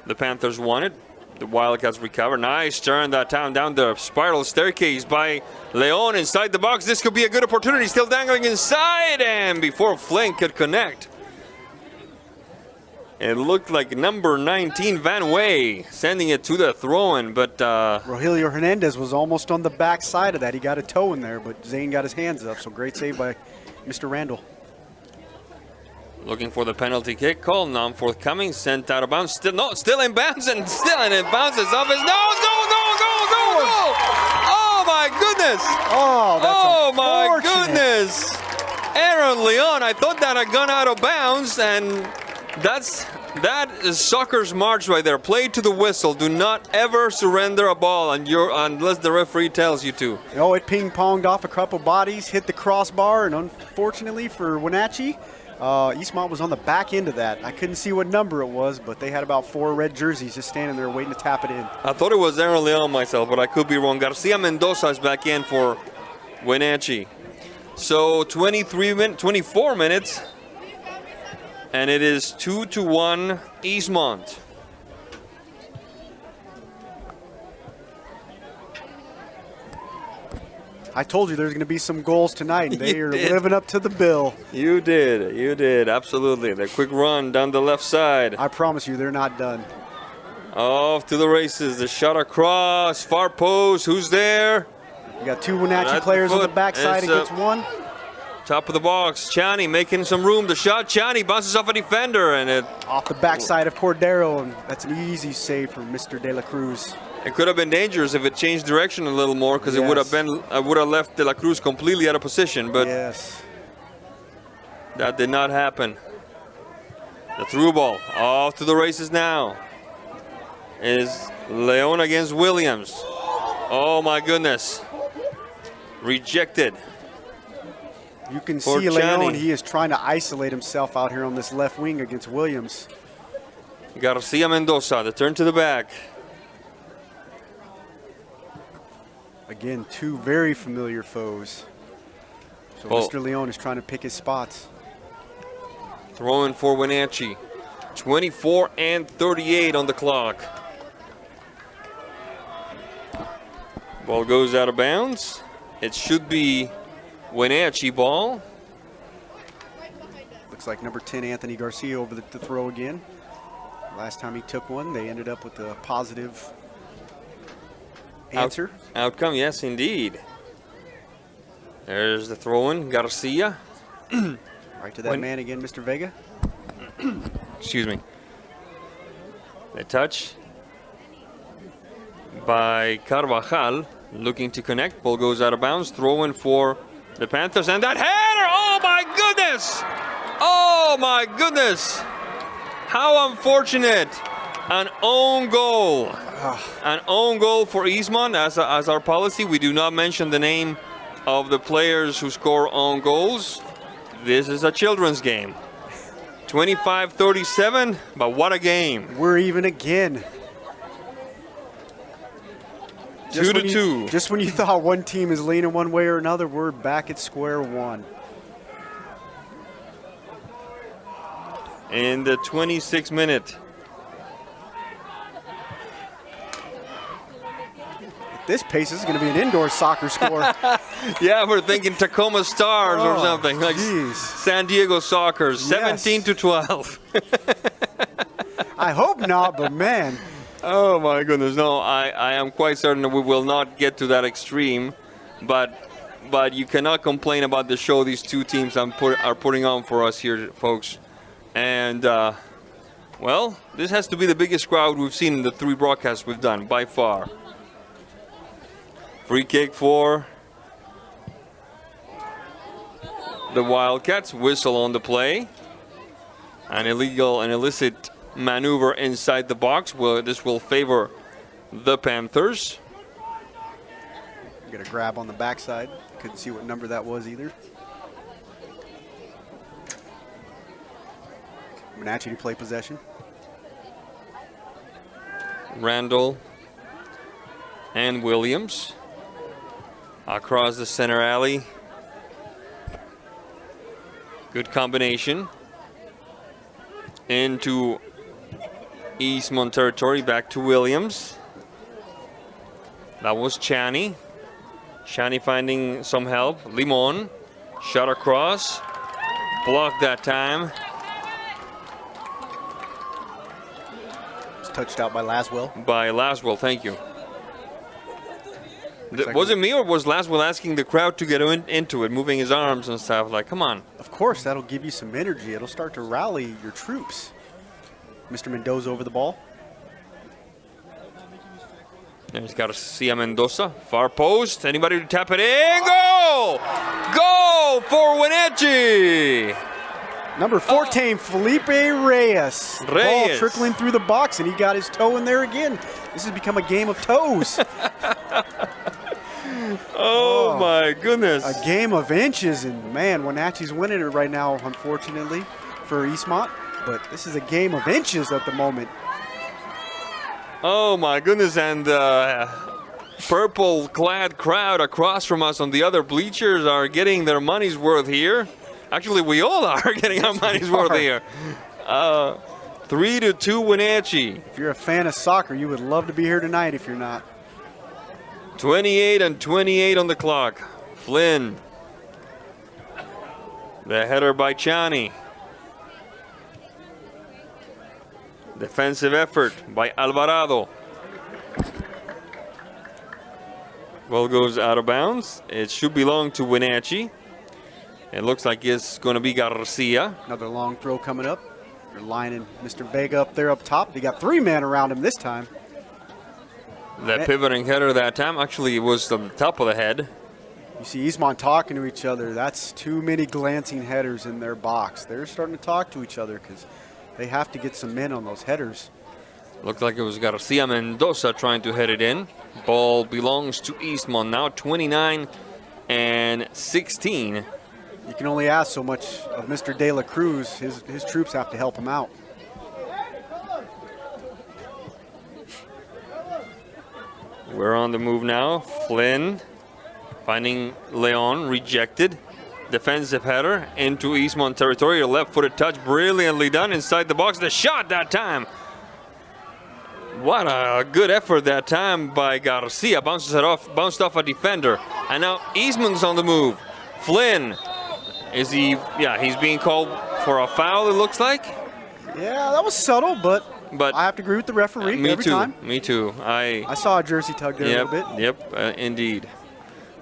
the Panthers wanted. The Wildcats recover. Nice turn that time down the spiral staircase by Leon inside the box. This could be a good opportunity. Still dangling inside, and before Flynn could connect, it looked like number 19 Van Way sending it to the throw-in, but Rogelio Hernandez was almost on the back side of that. He got a toe in there, but Zane got his hands up, so great save by Mr. Randall. Looking for the penalty kick call, non-forthcoming, sent out of bounds. Still in bounds, and it bounces off his nose. Go! Oh my goodness! Oh, that's my goodness! Aaron Leon, I thought that had gone out of bounds, and that is soccer's march right there. Play to the whistle. Do not ever surrender a ball unless the referee tells you to. Oh, it ping-ponged off a couple bodies, hit the crossbar, and unfortunately for Wenatchee, Eastmont was on the back end of that. I couldn't see what number it was, but they had about 4 red jerseys just standing there waiting to tap it in. I thought it was Aaron Leon myself, but I could be wrong. Garcia Mendoza is back in for Wenatchee. So 24 minutes, and it is 2-1 Eastmont. I told you there's going to be some goals tonight, and they are living up to the bill. You did, absolutely. The quick run down the left side. I promise you, they're not done. Off to the races, the shot across, far post, who's there? You got 2 Wenatchee players on the backside against 1. Top of the box, Chani making some room, the shot, Chani bounces off a defender, and it... Off the backside of Cordero, and that's an easy save from Mr. De La Cruz. It could have been dangerous if it changed direction a little more, because it would have left De La Cruz completely out of position, but that did not happen. The through ball off to the races now is Leon against Williams. Oh my goodness, rejected. You can see Leon, he is trying to isolate himself out here on this left wing against Williams. Garcia Mendoza, the turn to the back. Again, 2 very familiar foes. So Mr. Leon is trying to pick his spots. Throwing for Wenatchee. 24-38 on the clock. Ball goes out of bounds. It should be Wenatchee ball. Looks like number 10, Anthony Garcia, over the throw again. Last time he took one, they ended up with a positive answer. Outcome, yes, indeed. There's the throw-in, Garcia. Right to that man again, Mr. Vega. Excuse me. The touch by Carvajal, looking to connect. Ball goes out of bounds. Throw-in for the Panthers, and that header! Oh my goodness! Oh my goodness! How unfortunate! An own goal. An own goal for Eastmont. As our policy, we do not mention the name of the players who score own goals. This is a children's game. 25-37, but what a game. We're even again. 2-2. Just when you thought one team is leaning one way or another, we're back at square one. In the 26th minute. This pace is going to be an indoor soccer score. Yeah, we're thinking Tacoma Stars or something like San Diego Soccer, 17-12. I hope not, but man. Oh my goodness, no, I am quite certain that we will not get to that extreme, but you cannot complain about the show these two teams are putting on for us here, folks. And well, this has to be the biggest crowd we've seen in the 3 broadcasts we've done by far. Free kick for the Wildcats. Whistle on the play. An illicit maneuver inside the box. Well, this will favor the Panthers. Get a grab on the backside. Couldn't see what number that was either. Wenatchee to play possession. Randall and Williams across the center alley. Good combination. Into Eastmont territory, back to Williams. That was Chani. Chani finding some help. Limon, shot across. Blocked that time. It's touched out by Laswell. By Laswell, thank you. Was it me or was Laswell asking the crowd to get into it, moving his arms and stuff? Like, come on. Of course, that'll give you some energy. It'll start to rally your troops. Mr. Mendoza over the ball. There's Garcia Mendoza, far post. Anybody to tap it in? Goal! Goal for Wenatchee! Number 14, Felipe Reyes. Ball trickling through the box, and he got his toe in there again. This has become a game of toes. Oh my goodness. A game of inches, and man, Wenatchee's winning it right now, unfortunately, for Eastmont. But this is a game of inches at the moment. Oh my goodness, and purple-clad crowd across from us on the other bleachers are getting their money's worth here. Actually, we all are getting our money's worth here. 3-2 Wenatchee. If you're a fan of soccer, you would love to be here tonight if you're not. 28 on the clock. Flynn. The header by Chani. Defensive effort by Alvarado. Ball goes out of bounds. It should belong to Wenatchee. It looks like it's going to be Garcia. Another long throw coming up. They're lining Mr. Vega up there up top. They got 3 men around him this time. That pivoting header that time actually was on the top of the head. You see Eastmont talking to each other. That's too many glancing headers in their box. They're starting to talk to each other because they have to get some men on those headers. Looked like it was Garcia Mendoza trying to head it in. Ball belongs to Eastmont now, 29-16. You can only ask so much of Mr. De La Cruz. His troops have to help him out. We're on the move now. Flynn finding Leon, rejected. Defensive header into Eastmont territory. A left-footed touch, brilliantly done inside the box. The shot that time. What a good effort that time by Garcia. Bounced off a defender. And now Eastmont's on the move. Flynn, is he? Yeah, he's being called for a foul, it looks like. Yeah, that was subtle, but I have to agree with the referee every time. Me too. I saw a jersey tug there a little bit. Yep, indeed.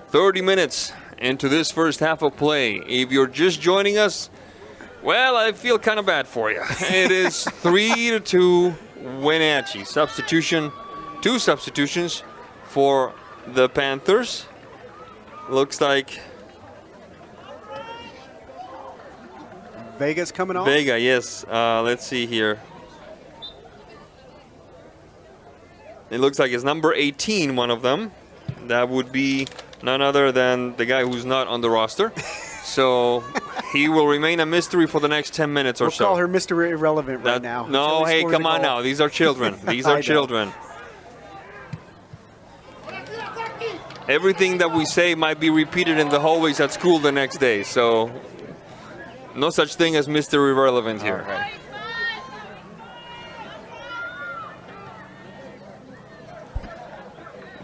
30 minutes into this first half of play. If you're just joining us, well, I feel kind of bad for you. It is 3-2 Wenatchee. Two substitutions for the Panthers. Looks like Vega's coming on. Vega, yes. Let's see here. It looks like it's number 18, one of them. That would be none other than the guy who's not on the roster. So he will remain a mystery for the next 10 minutes or so. We'll call her Mr. Irrelevant right now. No, hey, come on now. These are children. These are children. Everything that we say might be repeated in the hallways at school the next day. So no such thing as Mr. Irrelevant here. Right.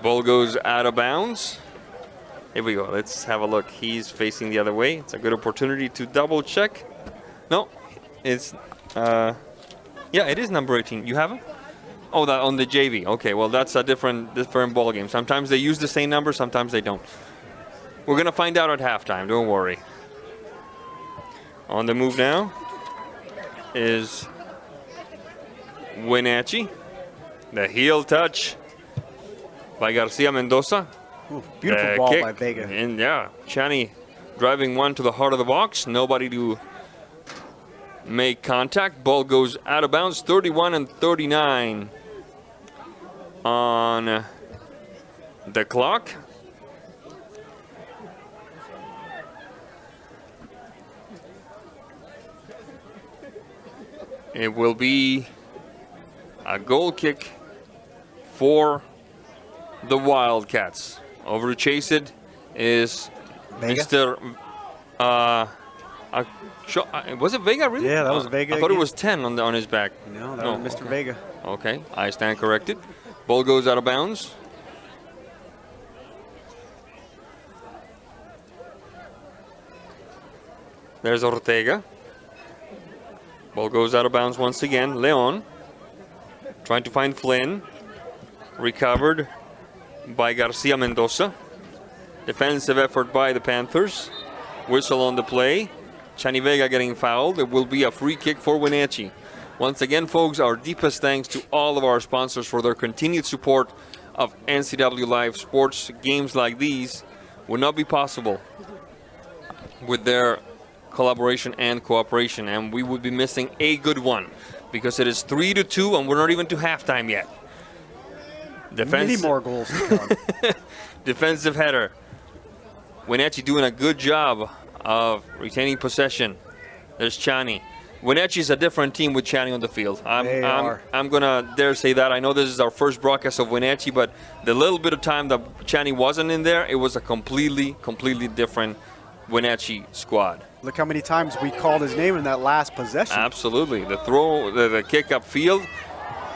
Ball goes out of bounds. Here we go. Let's have a look. He's facing the other way. It's a good opportunity to double check. No, it's yeah, it is number 18. You have him? Oh, that on the JV. Okay, well that's a different ball game. Sometimes they use the same number, sometimes they don't. We're gonna find out at halftime. Don't worry. On the move now is Wenatchee. The heel touch by Garcia Mendoza. Ooh, beautiful ball kick. by Vega. And yeah, Chani driving one to the heart of the box. Nobody to make contact. Ball goes out of bounds. 31-39 on the clock. It will be a goal kick for the Wildcats. Over to chase it is Vega? Mr. Was it Vega, really? Yeah, that was Vega I thought it again. was 10 on his back. No, that was Mr. okay. Vega. Okay, I stand corrected. Ball goes out of bounds. There's Ortega. Ball goes out of bounds once again. Leon trying to find Flynn. Recovered by Garcia Mendoza. Defensive effort by the Panthers. Whistle on the play. Chani Vega getting fouled. It will be a free kick for Wenatchee. Once again, folks, our deepest thanks to all of our sponsors for their continued support of NCWLIFE sports. Games like these would not be possible with their collaboration and cooperation, and we would be missing a good one because it is 3-2 and we're not even to halftime yet. Many more goals to come. Defensive header. Wenatchee doing a good job of retaining possession. There's Chani. Wenatchee is a different team with Chani on the field. I'm gonna dare say that. I know this is our first broadcast of Wenatchee, but the little bit of time that Chani wasn't in there, it was a completely different Wenatchee squad. Look how many times we called his name in that last possession. Absolutely. The throw, the kick upfield,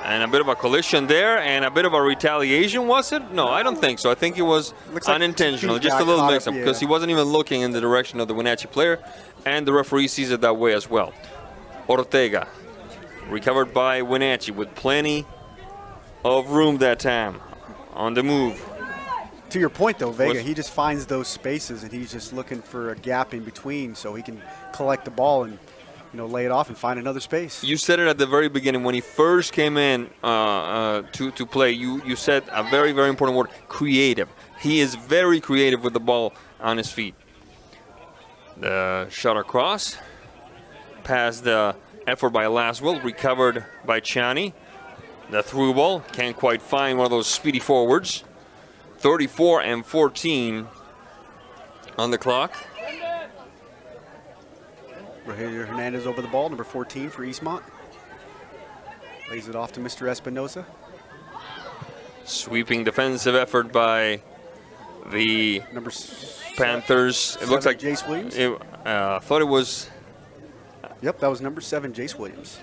and a bit of a collision there, and a bit of a retaliation, was it? No, I don't think so. I think it was unintentional, just a little mix-up, because he wasn't even looking in the direction of the Wenatchee player, and the referee sees it that way as well. Ortega, recovered by Wenatchee with plenty of room that time. On the move. To your point, though, Vega, he just finds those spaces, and he's just looking for a gap in between so he can collect the ball and lay it off and find another space. You said it at the very beginning when he first came in to play. You said a very important word: creative. He is very creative with the ball on his feet. The shot across, past the effort by Laswell, recovered by Chani. The through ball can't quite find one of those speedy forwards. 34-14 on the clock. Rogelio Hernandez over the ball, number 14 for Eastmont. Lays it off to Mr. Espinosa. Sweeping defensive effort by the Panthers. It looks like Jace Williams. I thought it was. Yep, that was number 7, Jace Williams.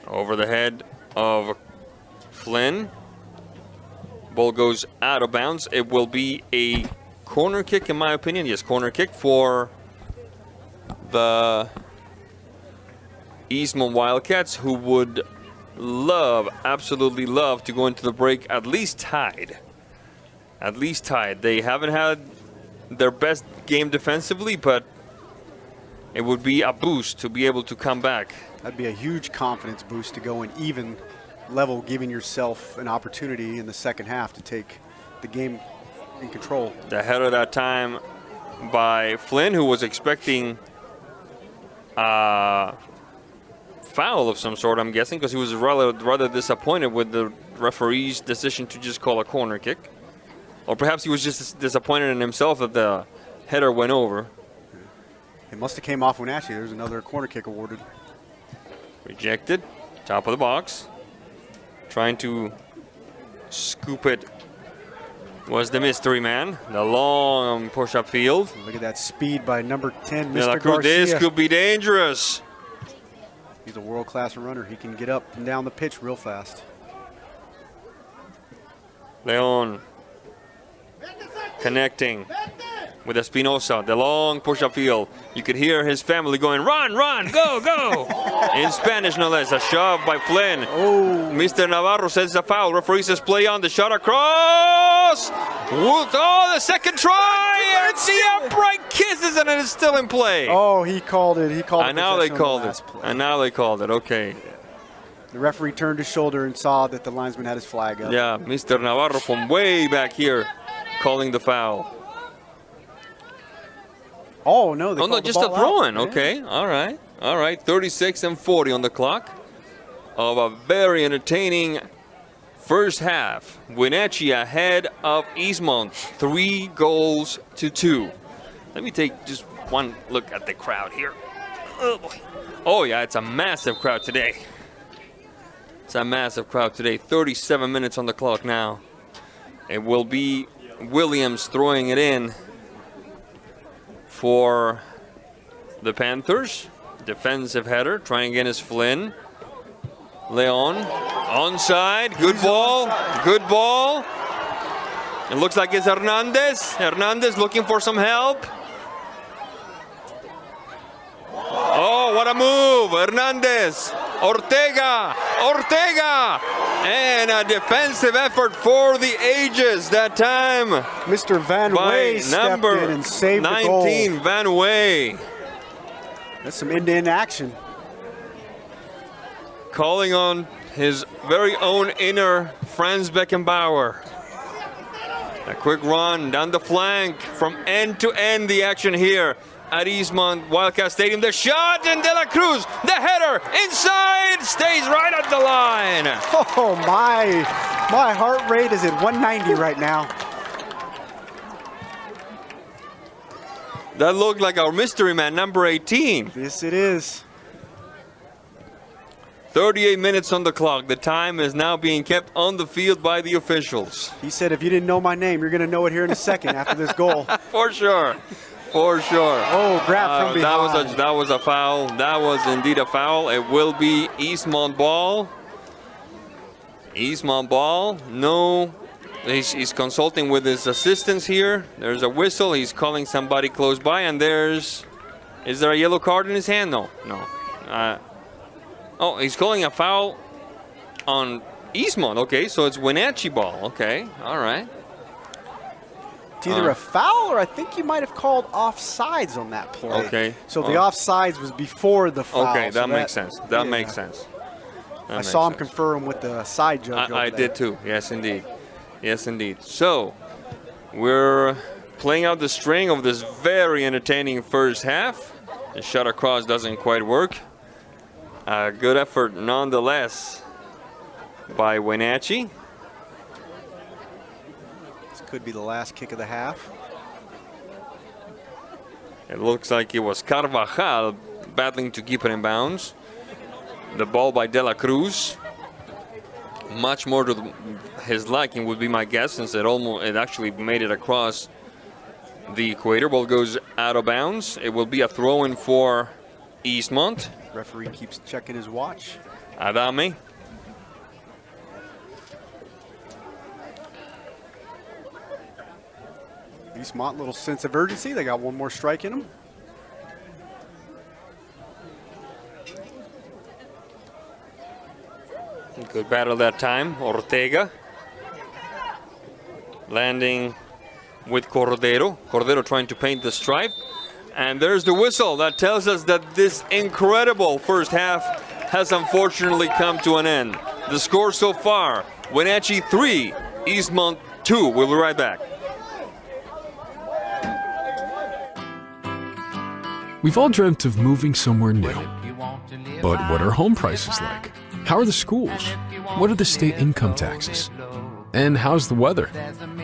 Over the head of Flynn. Ball goes out of bounds. It will be a corner kick, in my opinion. Yes, corner kick for the Eastmont Wildcats, who would absolutely love to go into the break at least tied. At least tied. They haven't had their best game defensively, but it would be a boost to be able to come back. That'd be a huge confidence boost to go in even level, giving yourself an opportunity in the second half to take the game in control. The header that time by Flynn, who was expecting a foul of some sort, I'm guessing, because he was rather disappointed with the referee's decision to just call a corner kick. Or perhaps he was just disappointed in himself that the header went over. It must have came off Wenatchee. There's another corner kick awarded. Rejected. Top of the box. Trying to scoop it was the mystery man. The long push-up field. Look at that speed by number 10, Yeah, Mr. Garcia. this could be dangerous. He's a world-class runner. He can get up and down the pitch real fast. Leon connecting with Espinosa. The long push-up field. You could hear his family going, run, run, go, go. In Spanish, no less. A shove by Flynn. Oh. Mr. Navarro says a foul. Referee says play on. The shot across. Oh, the second try. And the upright kisses it, and it's still in play. Oh, he called it. He called it. And now they called it. And now they called it. Okay. The referee turned his shoulder and saw that the linesman had his flag up. Yeah, Mr. Navarro from way back here calling the foul. Oh, no. Oh, no, just a throw-in. Okay, all right. All right, 36-40 on the clock of a very entertaining first half. Wenatchee ahead of Eastmont, 3-2. Let me take just one look at the crowd here. Oh boy. Oh yeah, it's a massive crowd today. It's a massive crowd today. 37 minutes on the clock now. It will be Williams throwing it in for the Panthers. Defensive header, trying again is Flynn. Leon, onside, good ball, good ball. It looks like it's Hernandez. Hernandez looking for some help. Oh, what a move, Hernandez. Ortega, and a defensive effort for the ages that time. Mr. Van Way stepped in and saved the goal. 19, Van Way. That's some end-to-end action. Calling on his very own inner Franz Beckenbauer. A quick run down the flank from end to end, the action here at Eastmont Wildcat Stadium. The shot, and De La Cruz, the header, inside, stays right at the line. Oh my heart rate is at 190 right now. That looked like our mystery man, number 18. Yes, it is. 38 minutes on the clock. The time is now being kept on the field by the officials. He said, if you didn't know my name, you're going to know it here in a second after this goal. For sure. For sure. Oh, grab from behind. That was a foul. That was indeed a foul. It will be Eastmont ball. Eastmont ball. No. He's consulting with his assistants here. There's a whistle. He's calling somebody close by, and is there a yellow card in his hand? No. Oh, he's calling a foul on Eastmont. Okay, so it's Wenatchee ball. Okay, all right. It's either a foul, or I think you might have called offsides on that play. Okay. So the offsides was before the foul. Okay, that makes sense. That makes sense. I saw him confirm with the side judge. I did too. Yes, indeed. Yes, indeed. So we're playing out the string of this very entertaining first half. The shot across doesn't quite work. A good effort nonetheless by Wenatchee. This could be the last kick of the half. It looks like it was Carvajal battling to keep it in bounds. The ball by De La Cruz. Much more to his liking would be my guess, since it actually made it across the equator. Ball goes out of bounds. It will be a throw-in for Eastmont. Referee keeps checking his watch. Adame. Eastmont, little sense of urgency. They got one more strike in them. Good battle that time. Ortega landing with Cordero. Cordero trying to paint the stripe. And there's the whistle that tells us that this incredible first half has unfortunately come to an end. The score so far, Wenatchee 3, Eastmont 2. We'll be right back. We've all dreamt of moving somewhere new. But what are home prices like? How are the schools? What are the state income taxes? And how's the weather?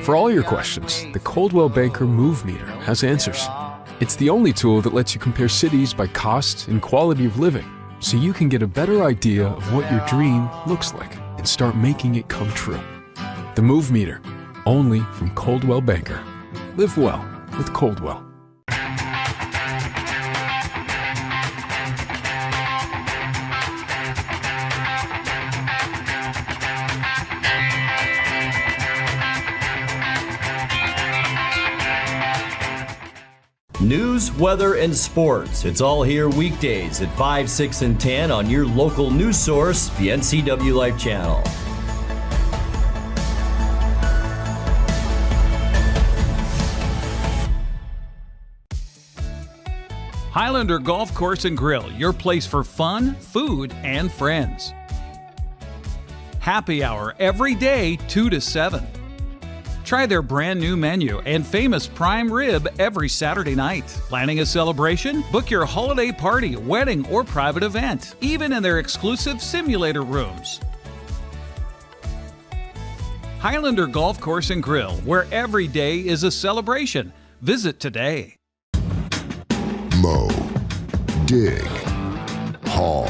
For all your questions, the Coldwell Banker Move Meter has answers. It's the only tool that lets you compare cities by cost and quality of living, so you can get a better idea of what your dream looks like and start making it come true. The Move Meter, only from Coldwell Banker. Live well with Coldwell. News, weather, and sports. It's all here weekdays at 5, 6, and 10 on your local news source, the NCWLIFE channel. Highlander Golf Course and Grill, your place for fun, food, and friends. Happy hour every day, 2 to 7. Try their brand new menu and famous prime rib every Saturday night. Planning a celebration? Book your holiday party, wedding, or private event, even in their exclusive simulator rooms. Highlander Golf Course and Grill, where every day is a celebration. Visit today. mow, dig, haul,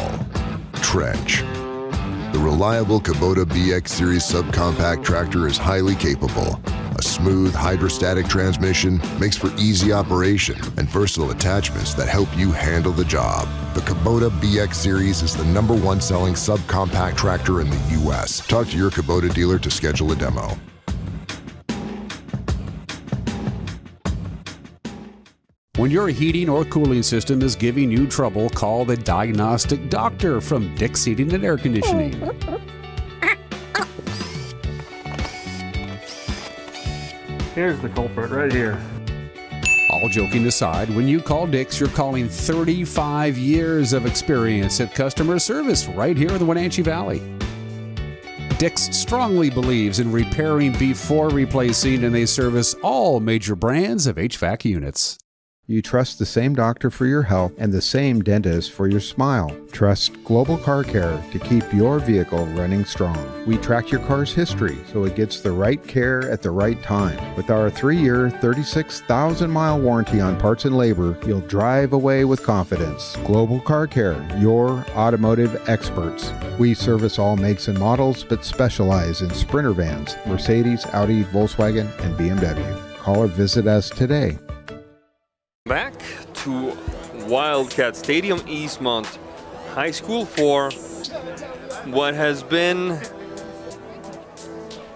trench. The reliable Kubota BX Series subcompact tractor is highly capable. A smooth hydrostatic transmission makes for easy operation and versatile attachments that help you handle the job. The Kubota BX Series is the #1 selling subcompact tractor in the U.S. Talk to your Kubota dealer to schedule a demo. When your heating or cooling system is giving you trouble, call the diagnostic doctor from Dick's Heating and Air Conditioning. Here's the culprit right here. All joking aside, when you call Dick's, you're calling 35 years of experience at customer service right here in the Wenatchee Valley. Dick's strongly believes in repairing before replacing, and they service all major brands of HVAC units. You trust the same doctor for your health and the same dentist for your smile. Trust Global Car Care to keep your vehicle running strong. We track your car's history so it gets the right care at the right time. With our 3-year, 36,000-mile warranty on parts and labor, you'll drive away with confidence. Global Car Care, your automotive experts. We service all makes and models, but specialize in Sprinter vans, Mercedes, Audi, Volkswagen, and BMW. Call or visit us today. Back to Wildcat Stadium, Eastmont High School for what has been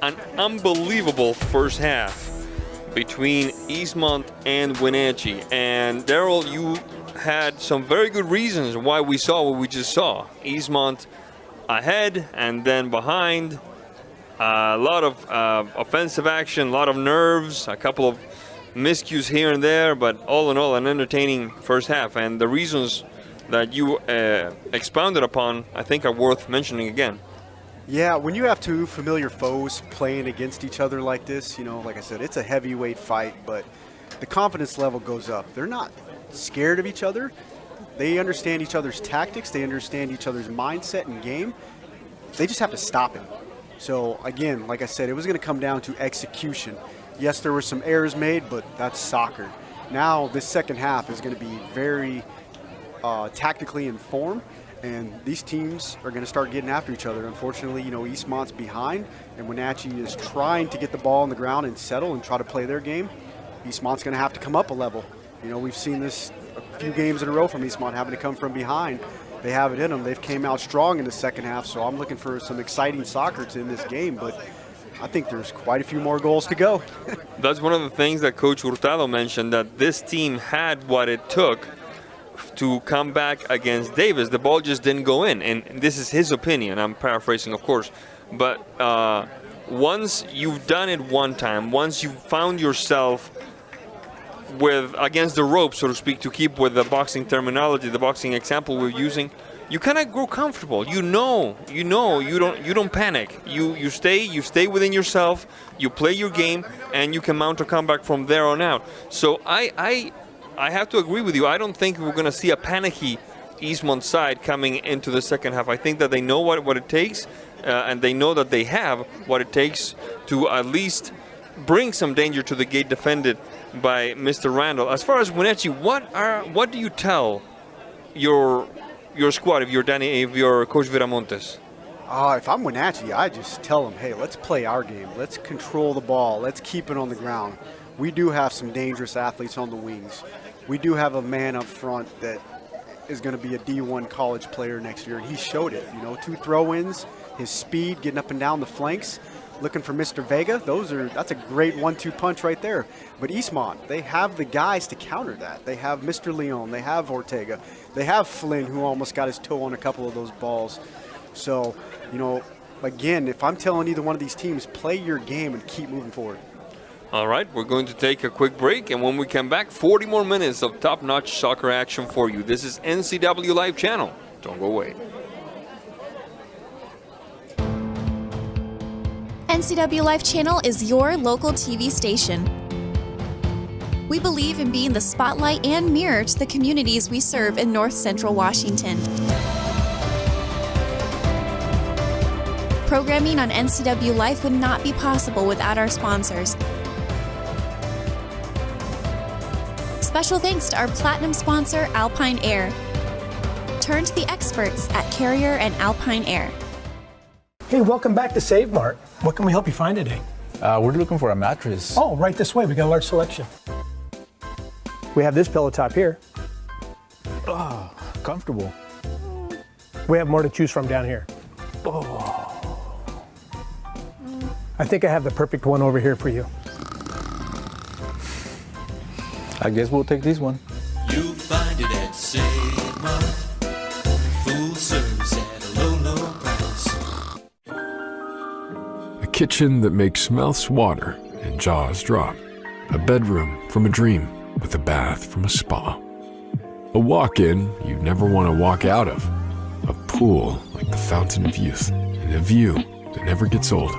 an unbelievable first half between Eastmont and Wenatchee. And Daryl, you had some very good reasons why we saw what we just saw. Eastmont ahead and then behind. A lot of offensive action, a lot of nerves, a couple of miscues here and there, but all in all, an entertaining first half. And the reasons that you expounded upon, I think, are worth mentioning again. Yeah, when you have two familiar foes playing against each other like this, you know, like I said, it's a heavyweight fight, but the confidence level goes up. They're not scared of each other. They understand each other's tactics. They understand each other's mindset and game. They just have to stop it. So, again, like I said, it was going to come down to execution. Yes, there were some errors made, but that's soccer. Now, this second half is going to be very tactically informed, and these teams are going to start getting after each other. Unfortunately, you know, Eastmont's behind, and Wenatchee is trying to get the ball on the ground and settle and try to play their game. Eastmont's going to have to come up a level. You know, we've seen this a few games in a row from Eastmont having to come from behind. They have it in them. They've came out strong in the second half, so I'm looking for some exciting soccer in this game, but I think there's quite a few more goals to go. That's one of the things that Coach Hurtado mentioned, that this team had what it took to come back against Davis. The ball just didn't go in, and this is his opinion. I'm paraphrasing, of course. But once you've done it one time, once you've found yourself with against the rope, so to speak, to keep with the boxing terminology, the boxing example we're using, you kind of grow comfortable. You don't panic. You stay within yourself. You play your game, and you can mount a comeback from there on out. So I have to agree with you. I don't think we're going to see a panicky Eastmont side coming into the second half. I think that they know what it takes, and they know that they have what it takes to at least bring some danger to the gate defended by Mr. Randall. As far as Wenatchee, what do you tell your squad if you're Coach Viramontes? If I'm Wenatchee, I just tell them, hey, let's play our game. Let's control the ball. Let's keep it on the ground. We do have some dangerous athletes on the wings. We do have a man up front that is going to be a D1 college player next year, and he showed it. You know, 2 throw-ins, his speed, getting up and down the flanks, looking for Mr. Vega. That's a great 1-2 punch right there. But Eastmont, they have the guys to counter that. They have Mr. Leon. They have Ortega. They have Flynn, who almost got his toe on a couple of those balls. So, you know, again, if I'm telling either one of these teams, play your game and keep moving forward. All right, we're going to take a quick break, and when we come back, 40 more minutes of top-notch soccer action for you. This is NCWLIFE channel. Don't go away. NCWLIFE channel is your local TV station. We believe in being the spotlight and mirror to the communities we serve in North Central Washington. Programming on NCWLIFE would not be possible without our sponsors. Special thanks to our platinum sponsor, Alpine Air. Turn to the experts at Carrier and Alpine Air. Hey, welcome back to Save Mart. What can we help you find today? We're looking for a mattress. Oh, right this way. We got a large selection. We have this pillow top here. Oh, comfortable. We have more to choose from down here. Oh. I think I have the perfect one over here for you. I guess we'll take this one. You'll find it at Save Mart. Full service at a low, low price. A kitchen that makes mouths water and jaws drop. A bedroom from a dream with a bath from a spa. A walk-in you'd never want to walk out of. A pool like the fountain of youth. And a view that never gets old.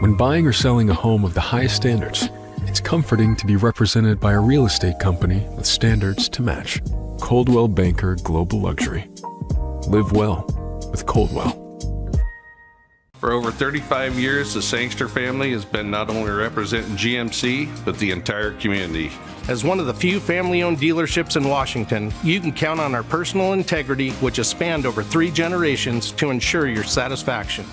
When buying or selling a home of the highest standards, it's comforting to be represented by a real estate company with standards to match. Coldwell Banker Global Luxury. Live well with Coldwell. For over 35 years, the Sangster family has been not only representing GMC, but the entire community. As one of the few family-owned dealerships in Washington, you can count on our personal integrity, which has spanned over 3 generations, to ensure your satisfaction.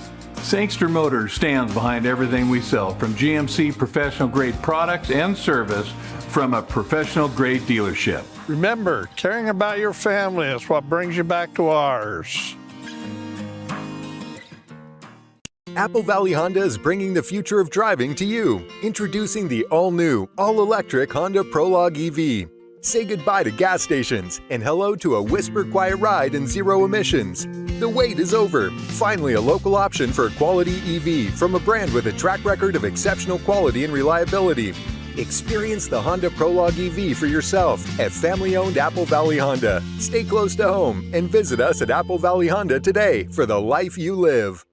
Sangster Motors stands behind everything we sell, from GMC professional-grade products and service from a professional-grade dealership. Remember, caring about your family is what brings you back to ours. Apple Valley Honda is bringing the future of driving to you. Introducing the all-new, all-electric Honda Prologue EV. Say goodbye to gas stations and hello to a whisper-quiet ride and zero emissions. The wait is over. Finally, a local option for a quality EV from a brand with a track record of exceptional quality and reliability. Experience the Honda Prologue EV for yourself at family-owned Apple Valley Honda. Stay close to home and visit us at Apple Valley Honda today for the life you live.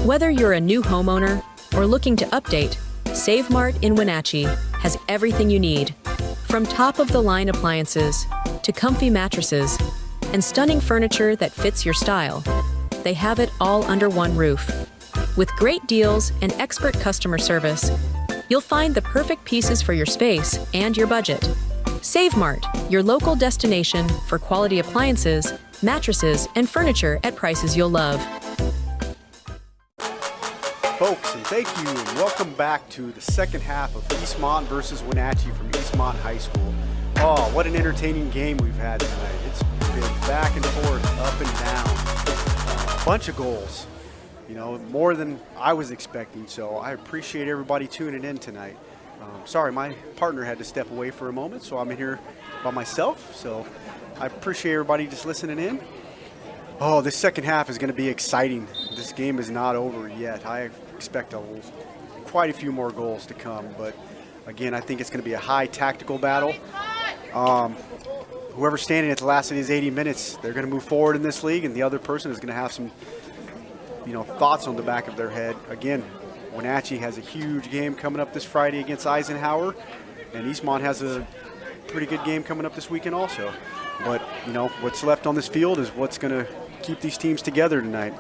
Whether you're a new homeowner or looking to update, Save Mart in Wenatchee has everything you need. From top-of-the-line appliances to comfy mattresses and stunning furniture that fits your style, they have it all under one roof. With great deals and expert customer service, you'll find the perfect pieces for your space and your budget. Save Mart, your local destination for quality appliances, mattresses, and furniture at prices you'll love. Folks, and thank you, and welcome back to the second half of Eastmont versus Wenatchee from Eastmont High School. Oh, what an entertaining game we've had tonight. It's been back and forth, up and down. A bunch of goals, you know, more than I was expecting, so I appreciate everybody tuning in tonight. Sorry, my partner had to step away for a moment, so I'm in here by myself, so I appreciate everybody just listening in. Oh, this second half is going to be exciting. This game is not over yet. I expect quite a few more goals to come, but again, I think it's going to be a high tactical battle. Whoever's standing at the last of these 80 minutes, they're going to move forward in this league, and the other person is going to have some, thoughts on the back of their head. Again, Wenatchee has a huge game coming up this Friday against Eisenhower, and Eastmont has a pretty good game coming up this weekend also. But, what's left on this field is what's going to keep these teams together tonight.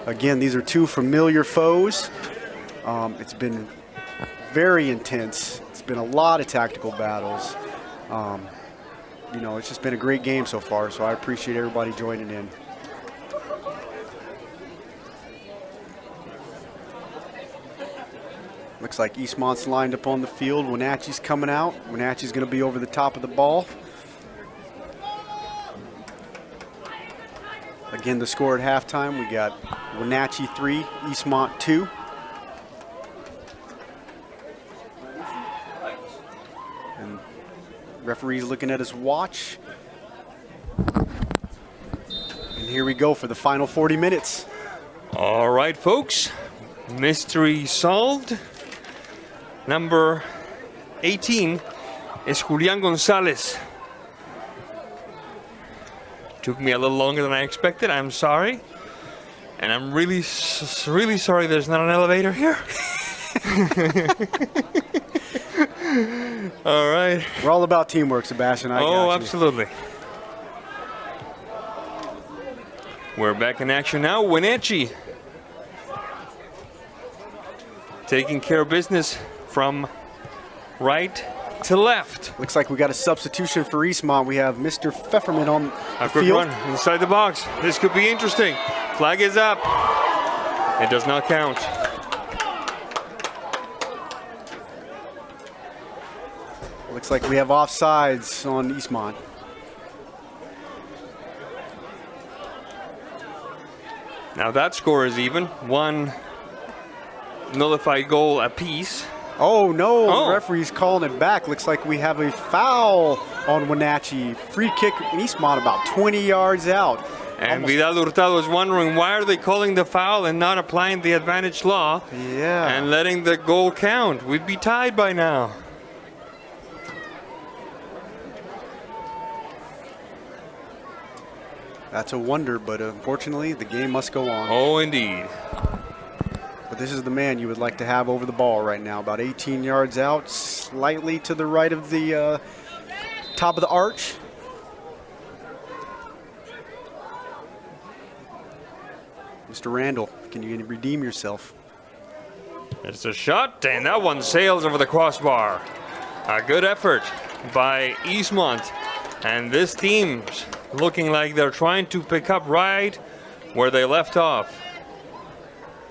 Again, these are two familiar foes. It's been very intense. It's been a lot of tactical battles. It's just been a great game so far, so I appreciate everybody joining in. Looks like Eastmont's lined up on the field. Wenatchee's coming out. Wenatchee's going to be over the top of the ball. Again, the score at halftime, we got Wenatchee 3, Eastmont 2. And referee's looking at his watch. And here we go for the final 40 minutes. All right, folks. Mystery solved. Number 18 is Julian Gonzalez. Took me a little longer than I expected. I'm sorry. And I'm really sorry there's not an elevator here. All right. We're all about teamwork, Sebastian. I got you. Absolutely. We're back in action now. Wenatchee taking care of business from right to left. Looks like we got a substitution for Eastmont. We have Mr. Pfefferman on A the quick field. run inside the box. This could be interesting. Flag is up. It does not count. Looks like we have offsides on Eastmont. Now that score is even. One nullified goal apiece. Oh no, Oh. the referee's calling it back. Looks like we have a foul on Wenatchee. Free kick in Eastmont about 20 yards out. And Vidal Hurtado is wondering, why are they calling the foul and not applying the advantage law? Yeah. And letting the goal count? We'd be tied by now. That's a wonder, but unfortunately the game must go on. Oh, indeed. But this is the man you would like to have over the ball right now. About 18 yards out, slightly to the right of the top of the arch. Mr. Randall, can you redeem yourself? It's a shot, and that one sails over the crossbar. A good effort by Eastmont. And this team's looking like they're trying to pick up right where they left off.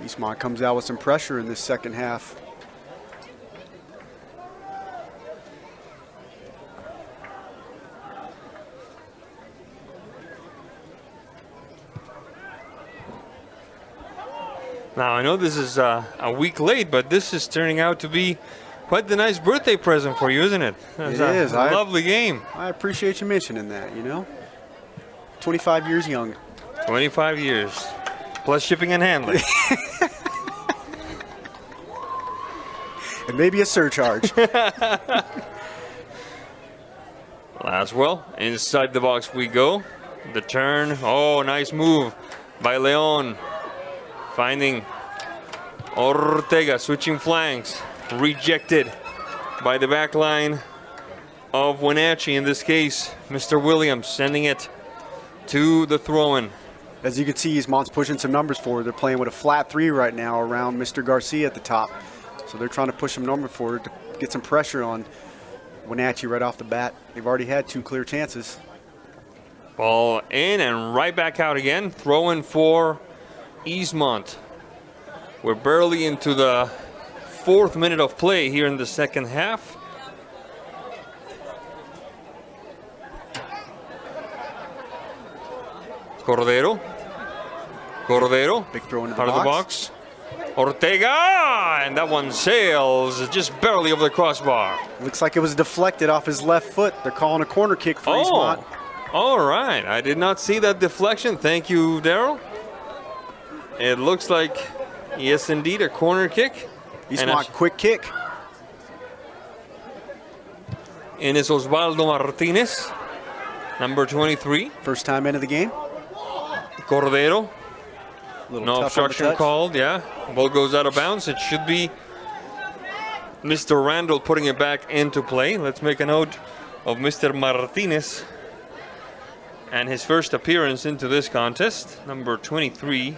Eastmont comes out with some pressure in this second half. Now, I know this is a week late, but this is turning out to be quite the nice birthday present for you, isn't it? It's It is. a lovely game. I appreciate you mentioning that, you know. 25 years young. 25 years, plus shipping and handling. And maybe a surcharge. Laswell, inside the box we go. The turn, oh, nice move by Leon. Finding Ortega, switching flanks. Rejected by the back line of Wenatchee, in this case, Mr. Williams, sending it to the throw-in. As you can see, Eastmont's pushing some numbers forward. They're playing with a flat three right now around Mr. Garcia at the top. So they're trying to push some numbers forward to get some pressure on Wenatchee right off the bat. They've already had two clear chances. Ball in and right back out again. Throw-in for Eastmont. We're barely into the 4th minute of play here in the second half. Cordero. Big throw into the out of the box. Ortega, and that one sails just barely over the crossbar. Looks like it was deflected off his left foot. They're calling a corner kick for Eastmont. All right. I did not see that deflection. Thank you, Daryl. It looks like, yes, indeed, a corner kick. Eastmont quick kick. And it's Osvaldo Martinez, number 23. First time into the game. Cordero. Little No tough on the obstruction touch. called, yeah. Ball goes out of bounds. It should be Mr. Randall putting it back into play. Let's make a note of Mr. Martinez and his first appearance into this contest, number 23,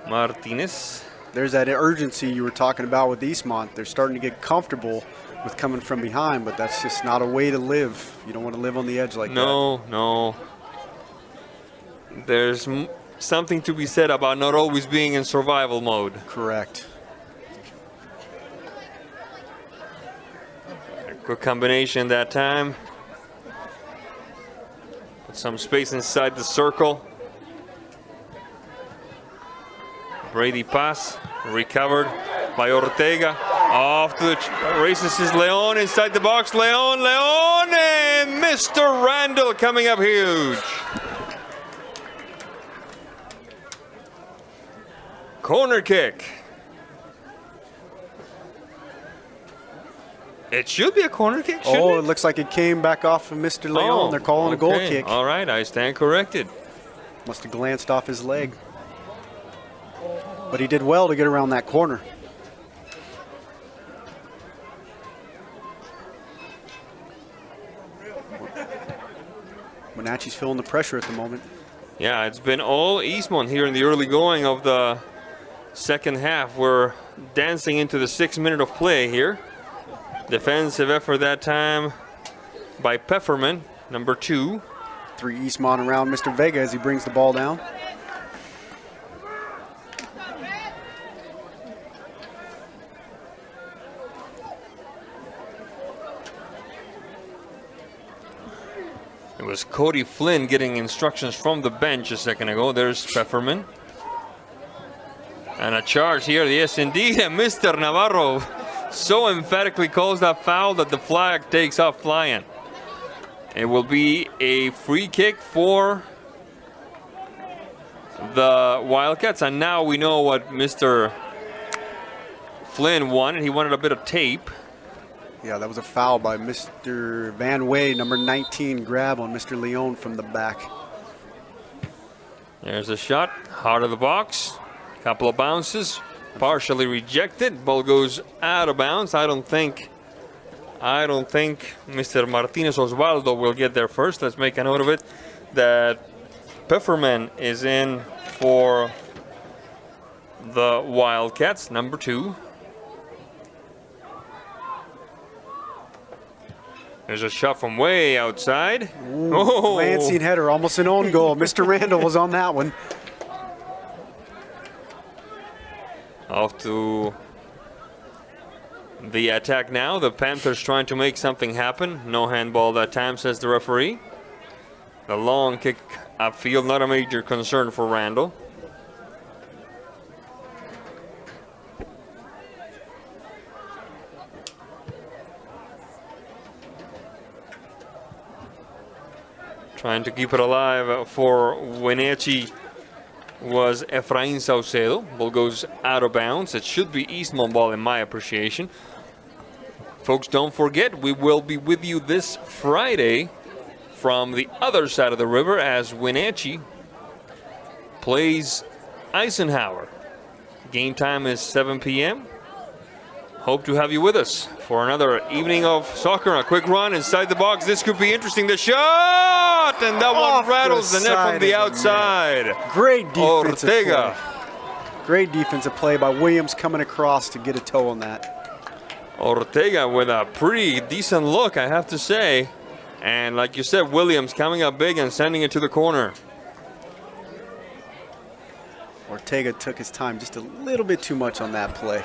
Martinez. There's that urgency you were talking about with Eastmont. They're starting to get comfortable with coming from behind, but that's just not a way to live. You don't want to live on the edge like that. No. There's something to be said about not always being in survival mode. Correct. A good combination that time. Put some space inside the circle. Brady pass, recovered by Ortega. Off to the races is Leon inside the box. Leon, and Mr. Randall coming up huge. Corner kick. It should be a corner kick, shouldn't Oh, it? it looks like it came back off of Mr. Leon. They're calling a goal okay. kick. All right, I stand corrected. Must have glanced off his leg. But he did well to get around that corner. Wenatchee's feeling the pressure at the moment. Yeah, it's been all Eastmont here in the early going of the second half. We're dancing into the 6th minute of play here. Defensive effort that time by Pfefferman, number 2. 3 Eastmont around Mr. Vega as he brings the ball down. It was Cody Flynn getting instructions from the bench a second ago. There's Pfefferman. And a charge here, yes indeed, and Mr. Navarro so emphatically calls that foul that the flag takes off flying. It will be a free kick for the Wildcats, and now we know what Mr. Flynn wanted. He wanted a bit of tape. Yeah, that was a foul by Mr. Van Way, number 19, grab on Mr. Leon from the back. There's a shot, heart of the box. Couple of bounces, partially rejected. Ball goes out of bounds. I don't think Mr. Martinez Osvaldo will get there first. Let's make a note of it that Pfefferman is in for the Wildcats, number 2. There's a shot from way outside. Ooh, Lansing header, almost an own goal. Mr. Randall was on that one. Off to the attack now. The Panthers trying to make something happen. No handball that time, says the referee. The long kick upfield, not a major concern for Randall. Trying to keep it alive for Wenatchee was Efrain Saucedo. Ball goes out of bounds. It should be Eastmont ball in my appreciation. Folks, don't forget, we will be with you this Friday from the other side of the river as Wenatchee plays Eisenhower. Game time is 7 p.m. Hope to have you with us for another evening of soccer. A quick run inside the box. This could be interesting. The shot! And that one rattles the net from the outside. Great defensive Ortega. play. Great defensive play by Williams coming across to get a toe on that. Ortega with a pretty decent look, I have to say. And like you said, Williams coming up big and sending it to the corner. Ortega took his time just a little bit too much on that play.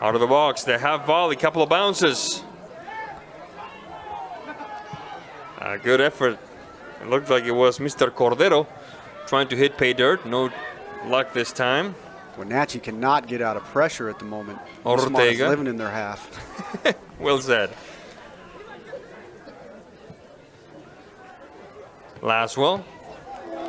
Out of the box, the half volley, couple of bounces. A good effort. It looked like it was Mr. Cordero trying to hit pay dirt. No luck this time. Wenatchee cannot get out of pressure at the moment. Ortega is living in their half. Well said. Laswell.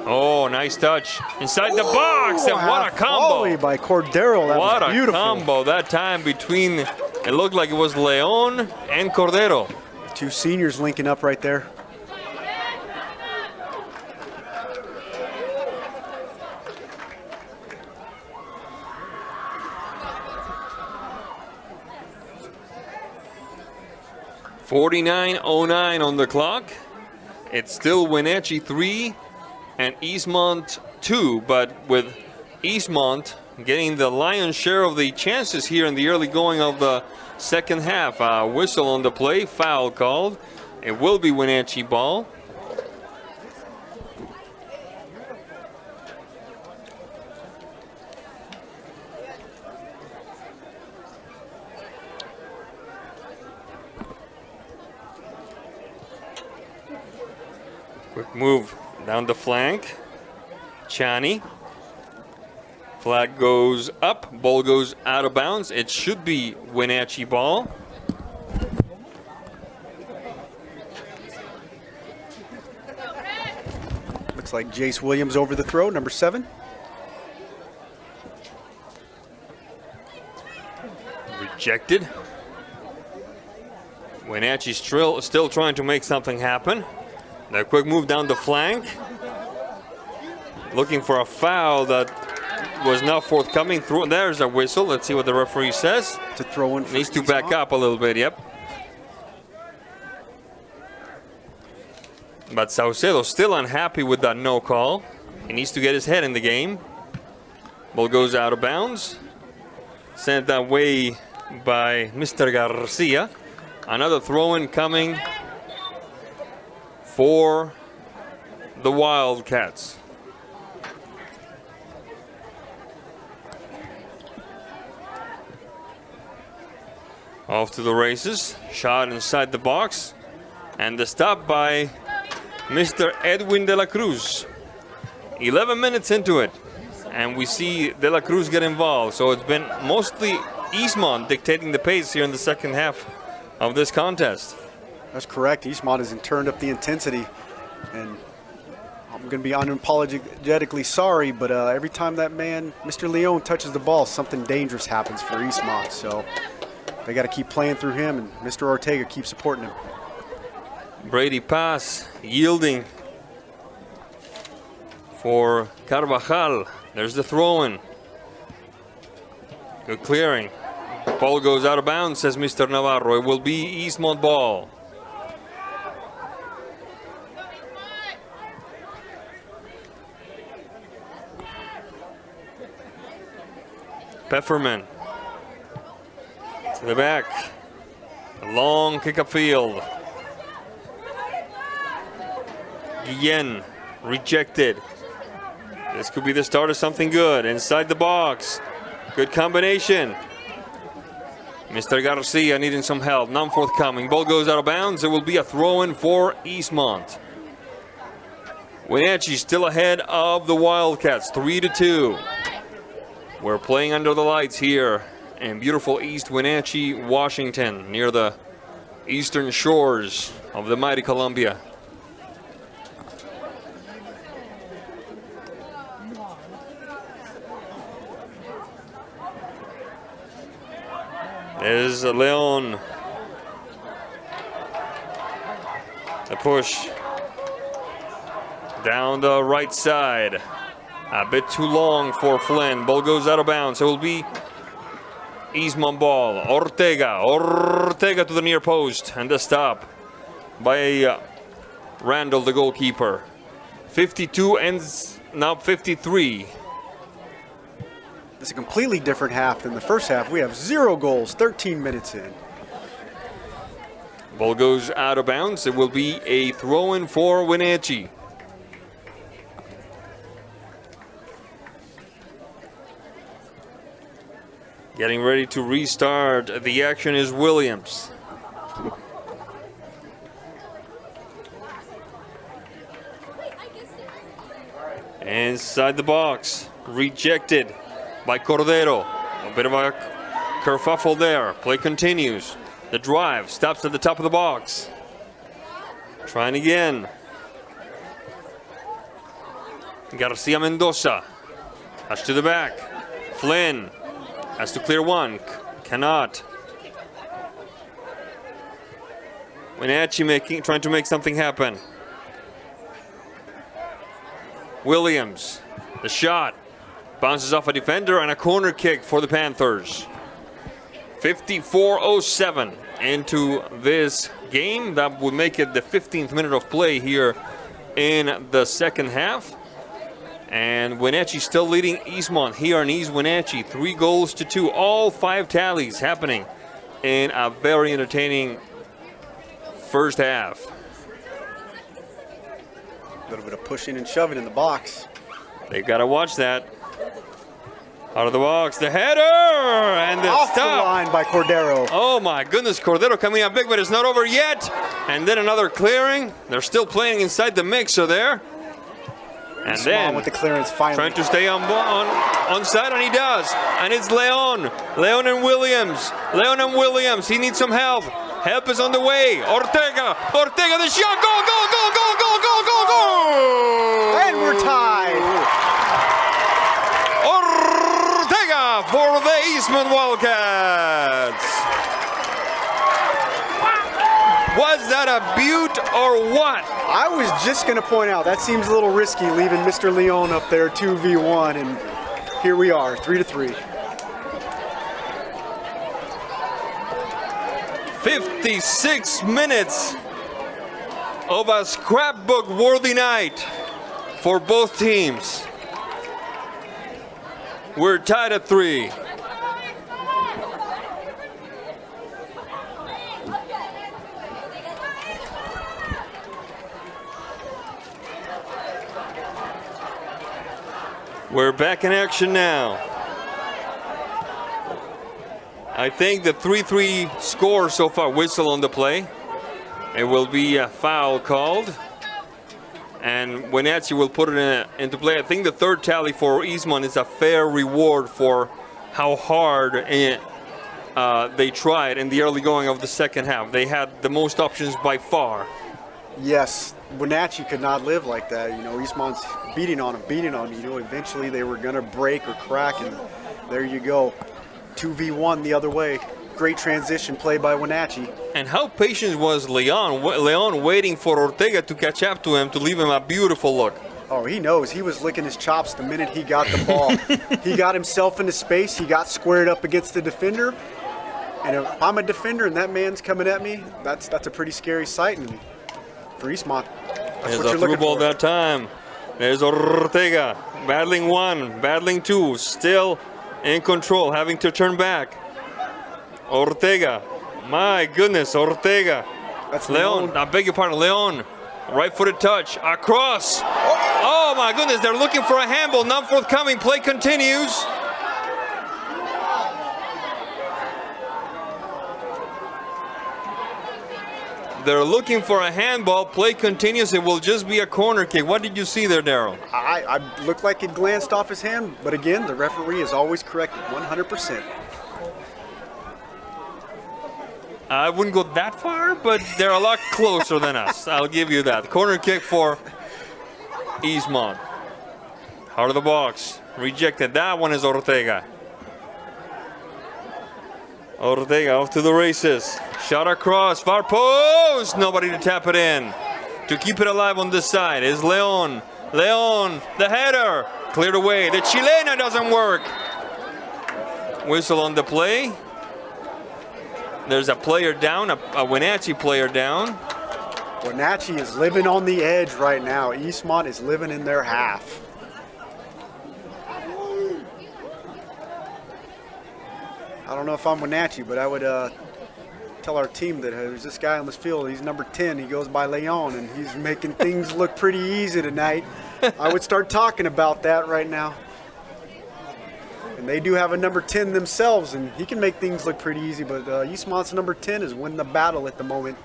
Oh, nice touch inside the box, and what a combo by Cordero. That what was a beautiful. combo that time between, it looked like it was Leon and Cordero. 2 seniors linking up right there. .49:09 on the clock. It's still Wenatchee 3 and Eastmont 2, but with Eastmont getting the lion's share of the chances here in the early going of the second half. Whistle on the play, foul called. It will be Wenatchee ball. Quick move down the flank. Chani. Flag goes up. Ball goes out of bounds. It should be Wenatchee ball. Looks like Jace Williams over the throw, number 7. Rejected. Wenatchee still trying to make something happen. A quick move down the flank. Looking for a foul that was not forthcoming. There's a whistle. Let's see what the referee says. To throw in. Needs to back up a little bit, yep. But Saucedo still unhappy with that no call. He needs to get his head in the game. Ball goes out of bounds. Sent that way by Mr. Garcia. Another throw-in coming for the Wildcats. Off to the races. Shot inside the box. And the stop by Mr. Edwin De La Cruz. 11 minutes into it. And we see De La Cruz get involved. So it's been mostly Eastmont dictating the pace here in the second half of this contest. That's correct. Eastmont has turned up the intensity. And I'm going to be unapologetically sorry, but every time that man, Mr. Leon, touches the ball, something dangerous happens for Eastmont. So they got to keep playing through him, and Mr. Ortega keeps supporting him. Brady pass yielding for Carvajal. There's the throw-in. Good clearing. Ball goes out of bounds, says Mr. Navarro. It will be Eastmont ball. Pefferman to the back. A long kick upfield. Guillen rejected. This could be the start of something good. Inside the box. Good combination. Mr. Garcia needing some help. None forthcoming. Ball goes out of bounds. It will be a throw-in for Eastmont. Wenatchee still ahead of the Wildcats, 3-2. We're playing under the lights here in beautiful East Wenatchee, Washington, near the eastern shores of the mighty Columbia. There's Leon. The push down the right side. A bit too long for Flynn. Ball goes out of bounds. It will be Eastmont ball. Ortega to the near post. And the stop by Randall, the goalkeeper. 52 ends now 53. It's a completely different half than the first half. We have 0 goals, 13 minutes in. Ball goes out of bounds. It will be a throw-in for Wenatchee. Getting ready to restart the action is Williams. Inside the box, rejected by Cordero. A bit of a kerfuffle there. Play continues. The drive stops at the top of the box. Trying again. Garcia Mendoza. Touch to the back. Flynn has to clear one. Cannot. Wenatchee trying to make something happen. Williams. The shot. Bounces off a defender and a corner kick for the Panthers. 54:07 into this game. That would make it the 15th minute of play here in the second half. And Wenatchee still leading Eastmont here in East Wenatchee. 3-2. All 5 tallies happening in a very entertaining first half. A little bit of pushing and shoving in the box. They got to watch that. Out of the box, the header, and the off stop. the line by Cordero. Oh my goodness, Cordero coming out big, but it's not over yet. And then another clearing. They're still playing inside the mixer there. And Eastmont then with the clearance finally. Trying to stay on side, and he does. And it's Leon and Williams. Leon and Williams. He needs some help. Help is on the way. Ortega, the shot. Goal, goal, goal, goal, goal, goal, goal, goal. And we're tied. For the Eastmont Wildcats. Was that a beaut or what? I was just going to point out, that seems a little risky, leaving Mr. Leon up there 2v1, and here we are, 3-3. 56 minutes of a scrapbook-worthy night for both teams. We're tied at 3. We're back in action now. I think the 3-3 score so far, whistle on the play. It will be a foul called. And Wenatchee will put it into play. I think the third tally for Eastmont is a fair reward for how hard they tried in the early going of the second half. They had the most options by far. Yes, Wenatchee could not live like that. You know, Eastmont's beating on them. You know, eventually they were going to break or crack, and there you go. 2v1 the other way. Great transition play by Wenatchee. And how patient was Leon? Leon waiting for Ortega to catch up to him to leave him a beautiful look. Oh, he knows. He was licking his chops the minute he got the ball. He got himself into space. He got squared up against the defender. And if I'm a defender and that man's coming at me, that's a pretty scary sight. And for Eastmont, that's what you're looking for. That time. There's Ortega battling one, battling two, still in control, having to turn back. Ortega, my goodness, Ortega. That's Leon. I beg your pardon, Leon. Right-footed touch, across. Oh my goodness, they're looking for a handball, not forthcoming. Play continues. They're looking for a handball. Play continues. It will just be a corner kick. What did you see there, Daryl? I looked like it glanced off his hand, but again, the referee is always correct 100%. I wouldn't go that far, but they're a lot closer than us. I'll give you that. Corner kick for Eastmont. Out of the box. Rejected. That one is Ortega. Ortega off to the races. Shot across. Far post. Nobody to tap it in. To keep it alive on this side is Leon. Leon, the header. Cleared away. The chilena doesn't work. Whistle on the play. There's a player down, a Wenatchee player down. Wenatchee is living on the edge right now. Eastmont is living in their half. I don't know if I'm Wenatchee, but I would tell our team that there's this guy on this field. He's number 10. He goes by Leon, and he's making things look pretty easy tonight. I would start talking about that right now. And they do have a number 10 themselves, and he can make things look pretty easy, but Eastmont's number 10 is winning the battle at the moment.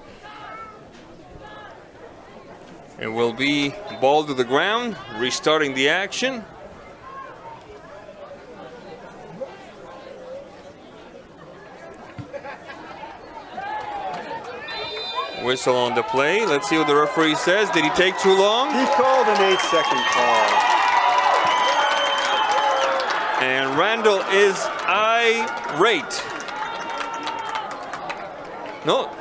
It will be ball to the ground, restarting the action. Whistle on the play. Let's see what the referee says. Did he take too long? He called an 8-second call. And Randall is irate. No,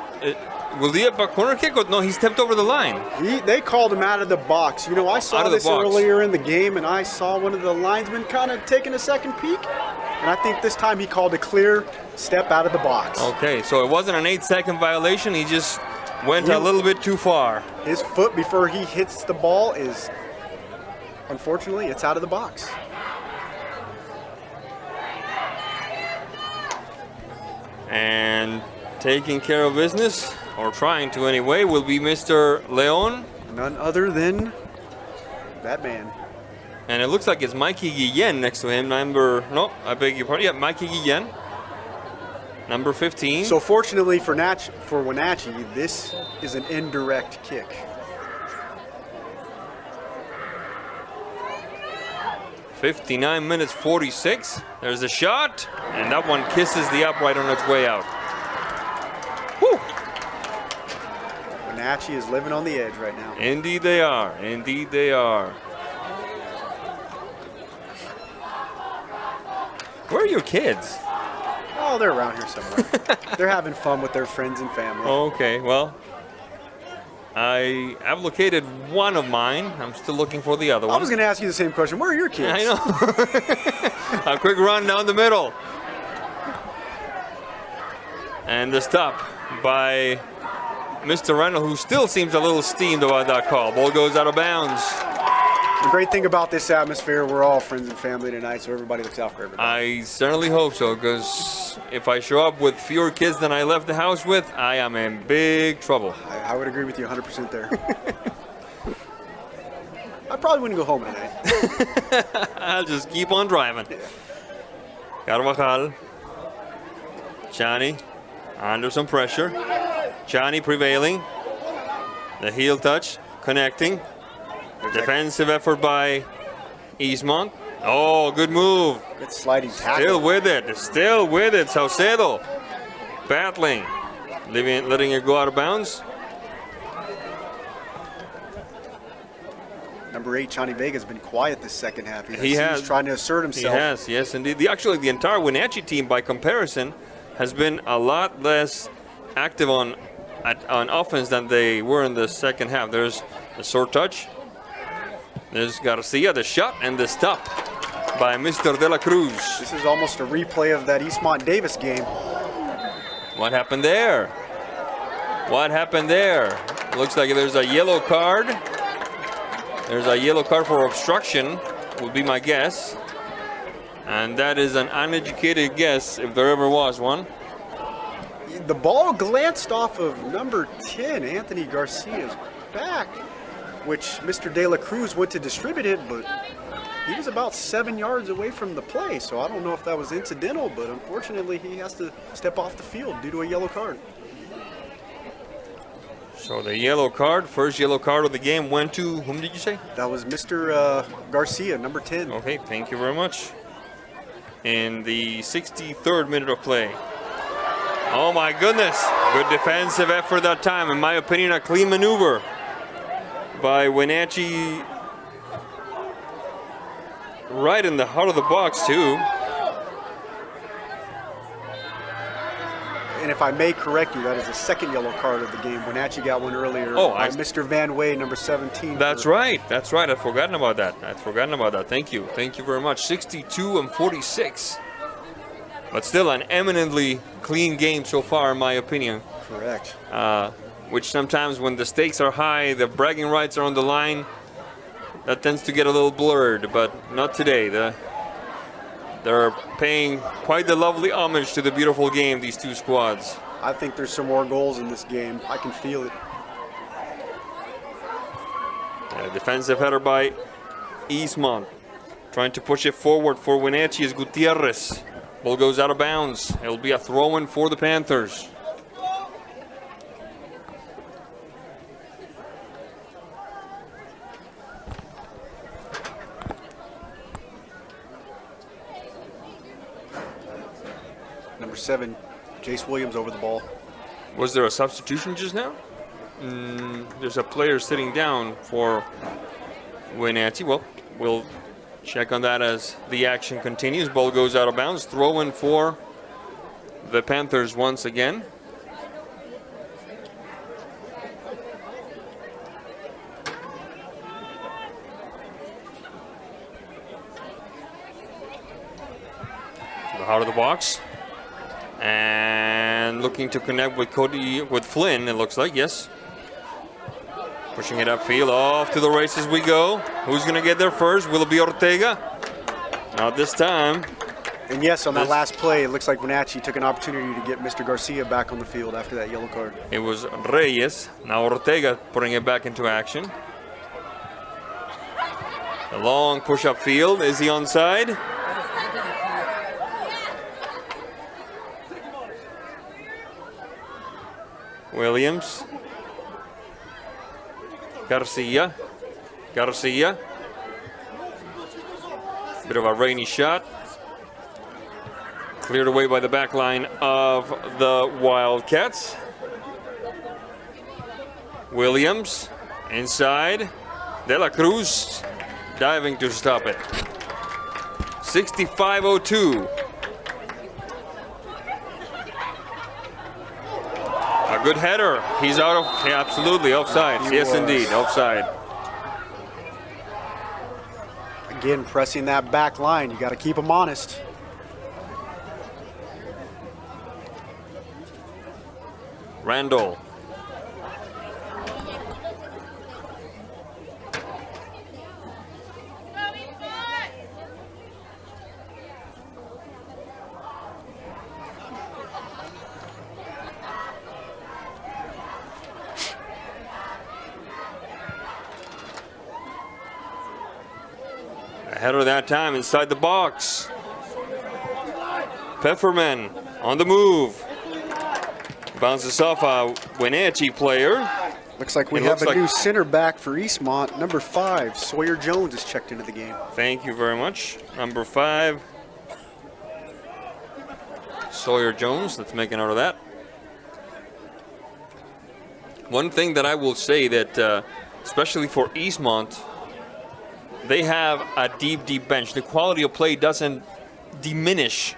will he have a corner kick? Or no, he stepped over the line. They called him out of the box. You know, I saw this earlier in the game, and I saw one of the linesmen kind of taking a second peek. And I think this time he called a clear step out of the box. Okay, so it wasn't an 8-second violation. He just went a little bit too far. His foot before he hits the ball is, unfortunately, it's out of the box. And taking care of business, or trying to anyway, will be Mr. Leon. None other than that man. And it looks like it's Mikey Guillen next to him. I beg your pardon. Yeah, Mikey Guillen. Number 15. So fortunately for Wenatchee, this is an indirect kick. (59:46). There's a shot, and that one kisses the upright on its way out. Whew. Wenatchee is living on the edge right now. Indeed they are. Indeed they are. Where are your kids? Oh, they're around here somewhere. They're having fun with their friends and family. Okay, well, I've located one of mine. I'm still looking for the other one. I was going to ask you the same question. Where are your kids? I know. A quick run down the middle. And the stop by Mr. Randall, who still seems a little steamed about that call. Ball goes out of bounds. The great thing about this atmosphere, we're all friends and family tonight, so everybody looks out for everybody. I certainly hope so, because if I show up with fewer kids than I left the house with, I am in big trouble. I would agree with you 100% there. I probably wouldn't go home tonight. I'll just keep on driving. Carvajal. Chani under some pressure. Chani prevailing. The heel touch, connecting. Defensive effort by Eastmont. Oh, good move. Good sliding tackle. Still with it. Saucedo battling, letting it go out of bounds. Number 8, Chani Vega's been quiet this second half. He's trying to assert himself. He has, yes, indeed. Actually, the entire Wenatchee team, by comparison, has been a lot less active on offense than they were in the second half. There's a short touch. There's Garcia, the shot, and the stop by Mr. De La Cruz. This is almost a replay of that Eastmont Davis game. What happened there? What happened there? Looks like there's a yellow card. There's a yellow card for obstruction, would be my guess. And that is an uneducated guess, if there ever was one. The ball glanced off of number 10, Anthony Garcia's back, which Mr. De La Cruz went to distribute it, but he was about 7 yards away from the play. So I don't know if that was incidental, but unfortunately he has to step off the field due to a yellow card. So the yellow card, first yellow card of the game went to, whom did you say? That was Mr. Garcia, number 10. Okay, thank you very much. In the 63rd minute of play. Oh my goodness, good defensive effort that time. In my opinion, a clean maneuver by Wenatchee. Right in the heart of the box too. And if I may correct you, that is the second yellow card of the game. Wenatchee got one earlier by Mr. Van Way, number 17. That's right. That's right. I'd forgotten about that. Thank you. Thank you very much. 62-46. But still an eminently clean game so far, in my opinion. Correct. Which sometimes when the stakes are high, the bragging rights are on the line, that tends to get a little blurred, but not today. They're paying quite the lovely homage to the beautiful game, these two squads. I think there's some more goals in this game. I can feel it. A defensive header by Eastmont. Trying to push it forward for Wenatchee is Gutierrez. Ball goes out of bounds. It'll be a throw-in for the Panthers. Number 7, Jace Williams over the ball. Was there a substitution just now? There's a player sitting down for Wenatchee. Well, we'll check on that as the action continues. Ball goes out of bounds. Throw in for the Panthers once again. To the heart of the box. And looking to connect with Flynn, it looks like, yes. Pushing it upfield, off to the races we go. Who's going to get there first? Will it be Ortega? Not this time. And yes, on that last play, it looks like Wenatchee took an opportunity to get Mr. Garcia back on the field after that yellow card. It was Reyes. Now Ortega putting it back into action. A long push upfield. Is he onside? Williams. Garcia. Bit of a rainy shot. Cleared away by the back line of the Wildcats. Williams inside. De La Cruz diving to stop it. 65-02. A good header. He's out of, yeah, absolutely, offside. Yes, indeed, offside. Again, pressing that back line. You got to keep them honest. Randall. Ahead of that time inside the box. Pfefferman on the move. Bounces off a Wenatchee player. Looks like we have a new center back for Eastmont. Number 5, Sawyer Jones is checked into the game. Thank you very much. Number 5, Sawyer Jones. Let's make a note of that. One thing that I will say that, especially for Eastmont, they have a deep bench. The quality of play doesn't diminish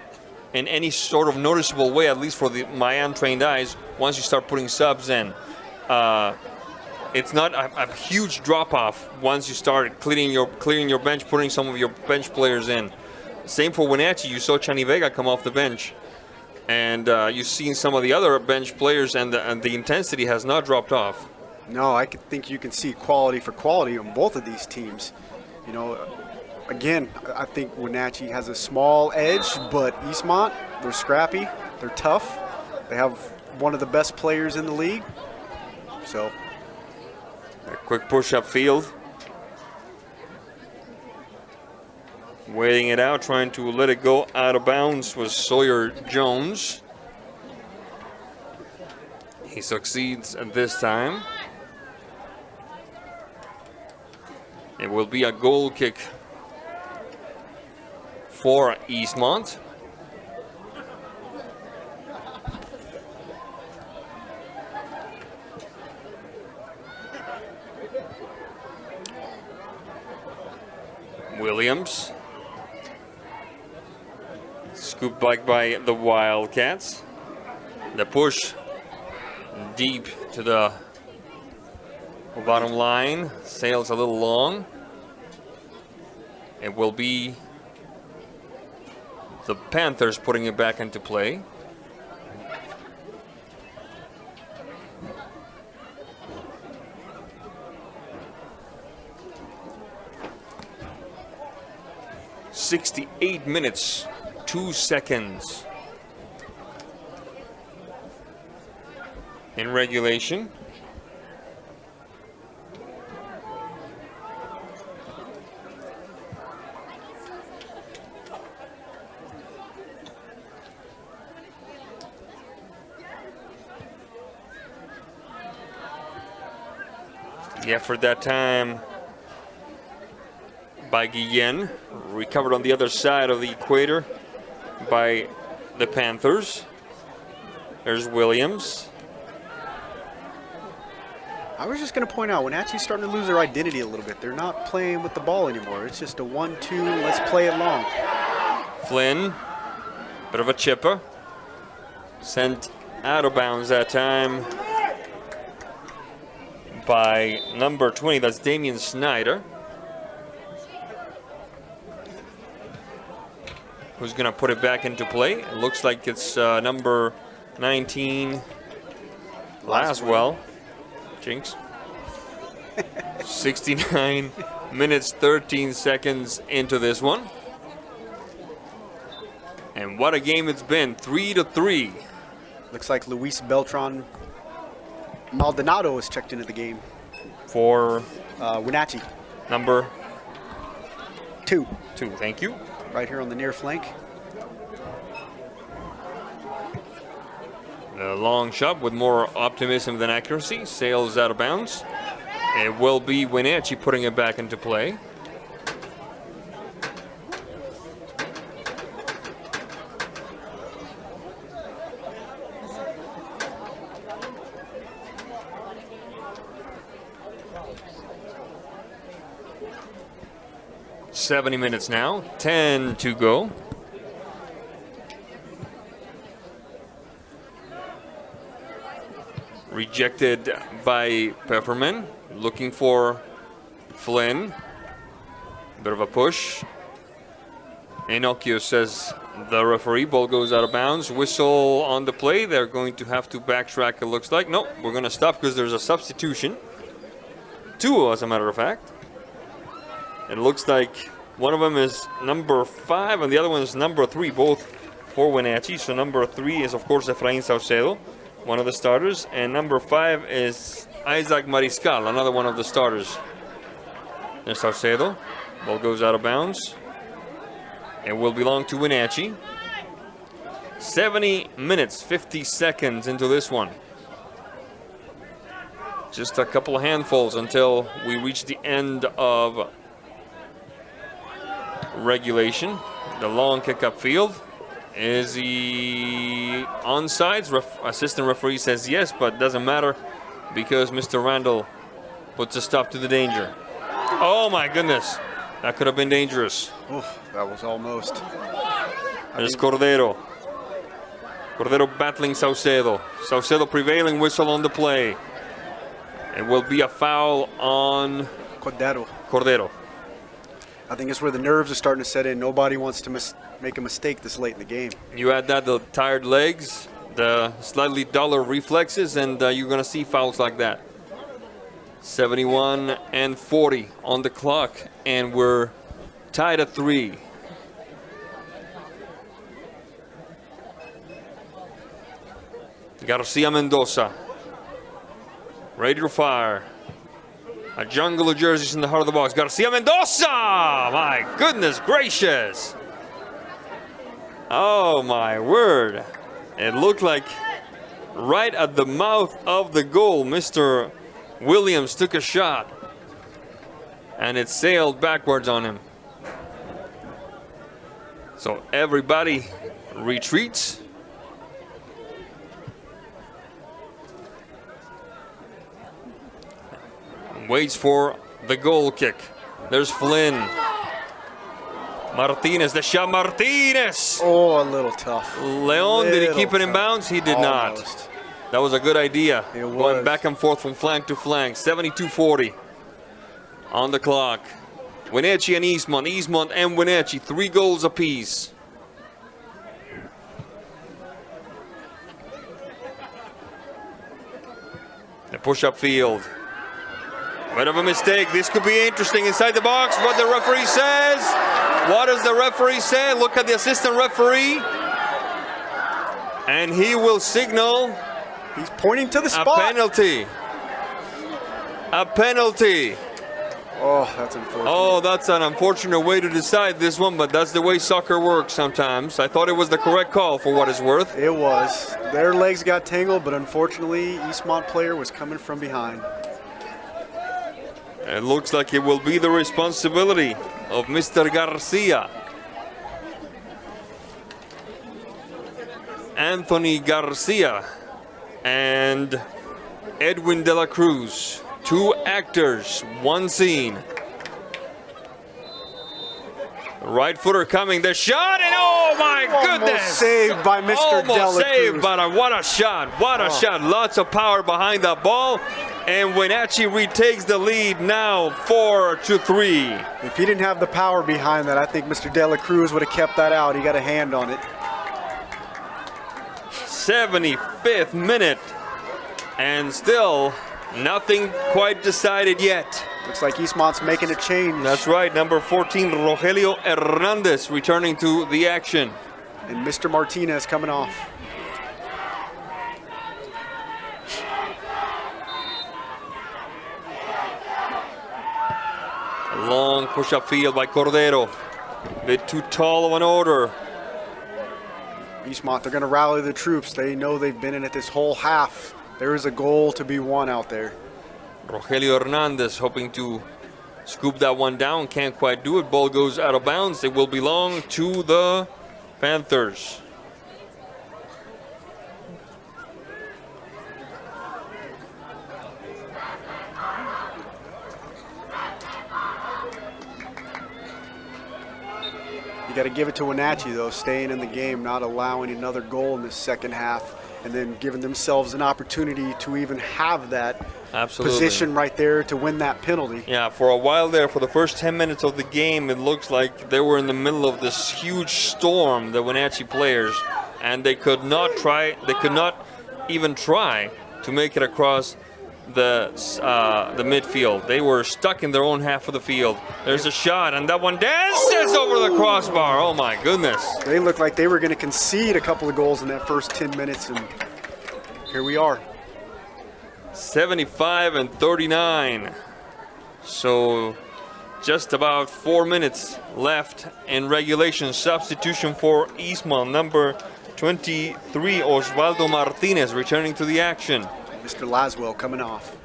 in any sort of noticeable way, at least for my untrained eyes, once you start putting subs in. It's not a huge drop-off once you start clearing your bench, putting some of your bench players in. Same for Wenatchee. You saw Chani Vega come off the bench. And you've seen some of the other bench players, and the intensity has not dropped off. No, I think you can see quality for quality on both of these teams. You know, again, I think Wenatchee has a small edge, but Eastmont, they're scrappy, they're tough. They have one of the best players in the league. So, a quick push up field. Waiting it out, trying to let it go out of bounds was Sawyer Jones. He succeeds at this time. It will be a goal kick for Eastmont. Williams. Scooped back by the Wildcats. The push deep to the bottom line. Sails a little long. It will be the Panthers putting it back into play. "68 minutes, 2 seconds in regulation. The effort that time by Guillen, recovered on the other side of the equator by the Panthers. There's Williams. I was just going to point out, Wenatchee's starting to lose their identity a little bit. They're not playing with the ball anymore. It's just a 1-2, let's play it long. Flynn, bit of a chipper. Sent out of bounds that time by number 20, that's Damian Snyder, who's going to put it back into play. It looks like it's number 19, Laswell. Jinx. 69 minutes, 13 seconds into this one. And what a game it's been, 3-3. Looks like Luis Beltran Maldonado is checked into the game. For Wenatchee. Number 2. 2, thank you. Right here on the near flank. The long shot with more optimism than accuracy sails out of bounds. It will be Wenatchee putting it back into play. "70 minutes now, 10 to go. Rejected by Pepperman, looking for Flynn. Bit of a push. Innocuous, says the referee. Ball goes out of bounds. Whistle on the play. They're going to have to backtrack, it looks like. No, we're going to stop because there's a substitution. 2, as a matter of fact. It looks like one of them is number 5 and the other one is number 3, both for Wenatchee. So number 3 is, of course, Efrain Saucedo, one of the starters, and number 5 is Isaac Mariscal, another one of the starters. There's Saucedo. Ball goes out of bounds. It will belong to Wenatchee. 70 minutes, 50 seconds into this one. Just a couple of handfuls until we reach the end of regulation. The long kick upfield. Is he onside? Assistant referee says yes, but doesn't matter because Mr. Randall puts a stop to the danger. Oh my goodness, that could have been dangerous. Oof, that was almost. There's Cordero. Cordero battling Saucedo. Saucedo prevailing, whistle on the play. It will be a foul on Cordero. I think it's where the nerves are starting to set in. Nobody wants to make a mistake this late in the game. You add that, the tired legs, the slightly duller reflexes, and you're going to see fouls like that. 71 and 40 on the clock, and we're tied at 3. Garcia Mendoza, ready to fire. A jungle of jerseys in the heart of the box. Garcia Mendoza! My goodness gracious! Oh my word. It looked like right at the mouth of the goal, Mr. Williams took a shot. And it sailed backwards on him. So everybody retreats. Waits for the goal kick. There's Flynn. Martinez, the shot, Martinez! Oh, a little tough. Leon, did he keep it in bounds? He did Almost. not. That was a good idea. It was. Going back and forth from flank to flank. 72-40 on the clock. Wenatchee and Eastmont. Eastmont and Wenatchee, 3 goals apiece. The push-up field. Bit of a mistake. This could be interesting inside the box. What the referee says. What does the referee say? Look at the assistant referee. And he will signal. He's pointing to the spot. A penalty. A penalty. Oh, that's unfortunate. Oh, that's an unfortunate way to decide this one, but that's the way soccer works sometimes. I thought it was the correct call for what it's worth. It was. Their legs got tangled, but unfortunately, Eastmont player was coming from behind. It looks like it will be the responsibility of Mr. Garcia. Anthony Garcia and Edwin de la Cruz. 2 actors, 1 scene. Right footer coming, the shot, and oh my goodness! Almost saved by Mr. de la Cruz. Almost saved, but what a shot, what a shot. Lots of power behind that ball, and Wenatchee retakes the lead now 4-3. If he didn't have the power behind that, I think Mr. de la Cruz would have kept that out. He got a hand on it. 75th minute, and still nothing quite decided yet. Looks like Eastmont's making a change. That's right, number 14, Rogelio Hernandez, returning to the action. And Mr. Martinez coming off. A long push-up field by Cordero. A bit too tall of an order. Eastmont, they're going to rally the troops. They know they've been in it this whole half. There is a goal to be won out there. Rogelio Hernandez hoping to scoop that one down. Can't quite do it. Ball goes out of bounds. It will belong to the Panthers. You got to give it to Wenatchee, though, staying in the game, not allowing another goal in the second half, and then giving themselves an opportunity to even have that position right there to win that penalty. Yeah, for a while there, for the first 10 minutes of the game, it looks like they were in the middle of this huge storm, the Wenatchee players, and they could not even try to make it across the midfield. They were stuck in their own half of the field. There's a shot, and that one dances over the crossbar. Oh my goodness. They looked like they were going to concede a couple of goals in that first 10 minutes, and here we are. 75 and 39. So Just about 4 minutes left in regulation. Substitution for Eastmont. Number 23, Osvaldo Martinez, returning to the action. Mr. Laswell coming off.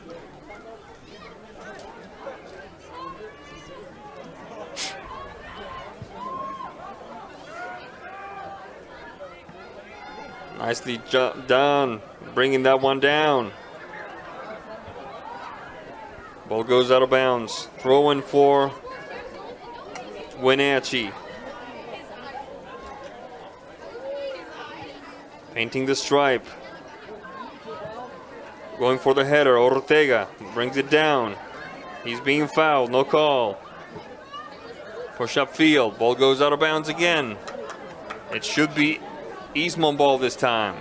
Nicely done, bringing that one down. Ball goes out of bounds. Throw in for Wenatchee. Painting the stripe. Going for the header. Ortega brings it down. He's being fouled. No call. Push up field. Ball goes out of bounds again. It should be Eastmont ball this time.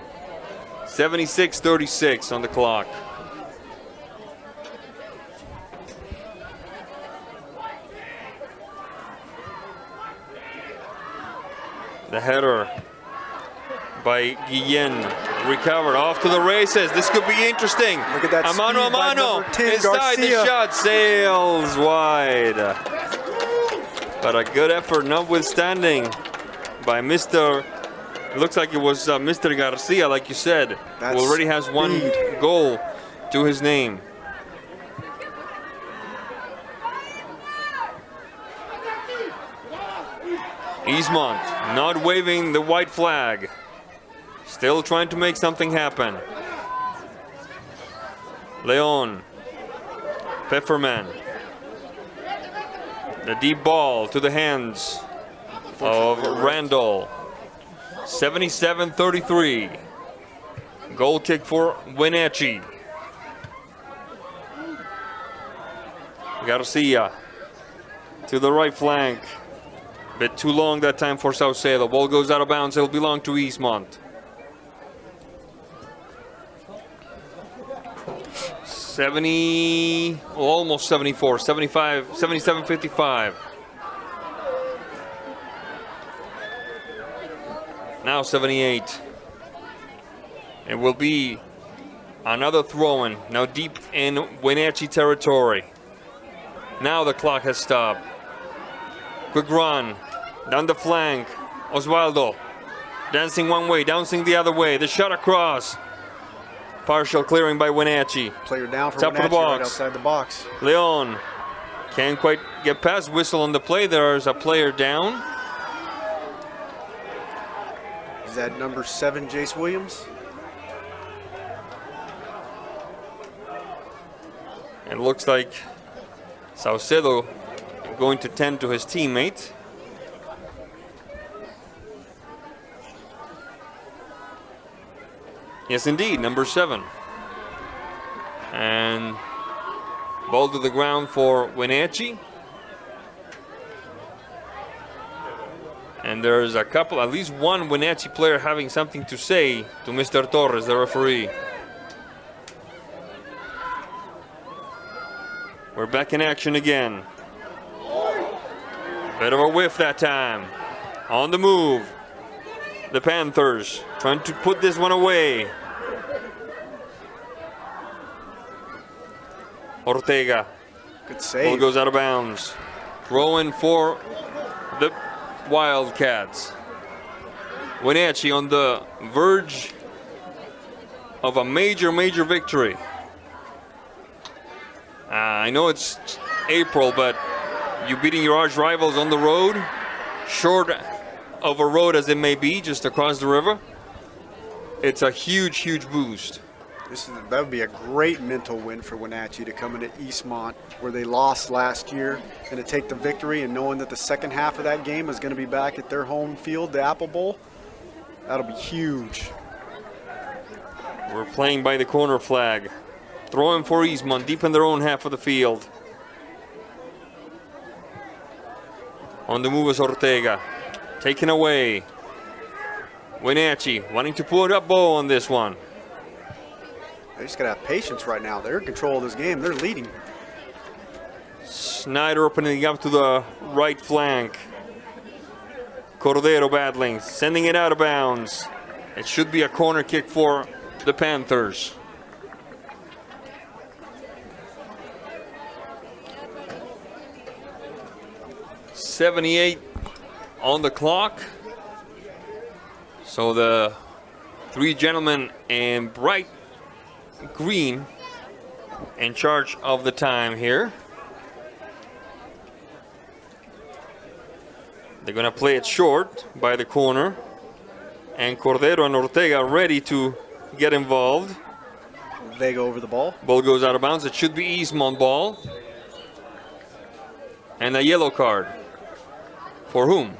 76-36 on the clock. The header by Guillen, recovered, off to the races. This could be interesting. Look at that. A mano a mano. Inside, the shot sails wide. But a good effort notwithstanding by Mr. It looks like it was Mr. Garcia, like you said, who already has one goal to his name. Eastmont not waving the white flag. Still trying to make something happen. Leon. Pfefferman. The deep ball to the hands of Randall. 77-33. Goal kick for Wenatchee. Garcia to the right flank. Bit too long that time for Saucedo. Ball goes out of bounds. It'll belong to Eastmont. 70, almost 74, 75, 77-55. Now 78. It will be another throw-in, now deep in Wenatchee territory. Now the clock has stopped. Quick run, down the flank. Osvaldo, dancing one way, dancing the other way. The shot across. Partial clearing by Wenatchee. Player down for Top Wenatchee, of the box. right outside the box. Leon can't quite get past. Whistle on the play. There's a player down. Is that number 7, Jace Williams? It looks like Saucedo going to tend to his teammate. Yes, indeed, number 7. And ball to the ground for Wenatchee. And there's a couple, at least one Wenatchee player having something to say to Mr. Torres, the referee. We're back in action again. Bit of a whiff that time. On the move. The Panthers trying to put this one away. Ortega. Good save. Ball goes out of bounds. Throw in for the Wildcats. Wenatchee on the verge of a major victory. I know it's April, but you beating your arch rivals on the road, short of a road as it may be, just across the river, it's a huge boost. That would be a great mental win for Wenatchee to come into Eastmont, where they lost last year, and to take the victory, and knowing that the second half of that game is going to be back at their home field, the Apple Bowl. That'll be huge. We're playing by the corner flag. Throwing for Eastmont, deep in their own half of the field. On the move is Ortega. Taken away. Wenatchee wanting to put up bow on this one. They just got to have patience right now. They're in control of this game. They're leading. Snyder opening up to the right flank. Cordero battling, sending it out of bounds. It should be a corner kick for the Panthers. 78 on the clock. So the three gentlemen in bright green in charge of the time here. They're going to play it short by the corner. And Cordero and Ortega ready to get involved. Vega over the ball. Ball goes out of bounds. It should be Eastmont ball. And a yellow card. For whom?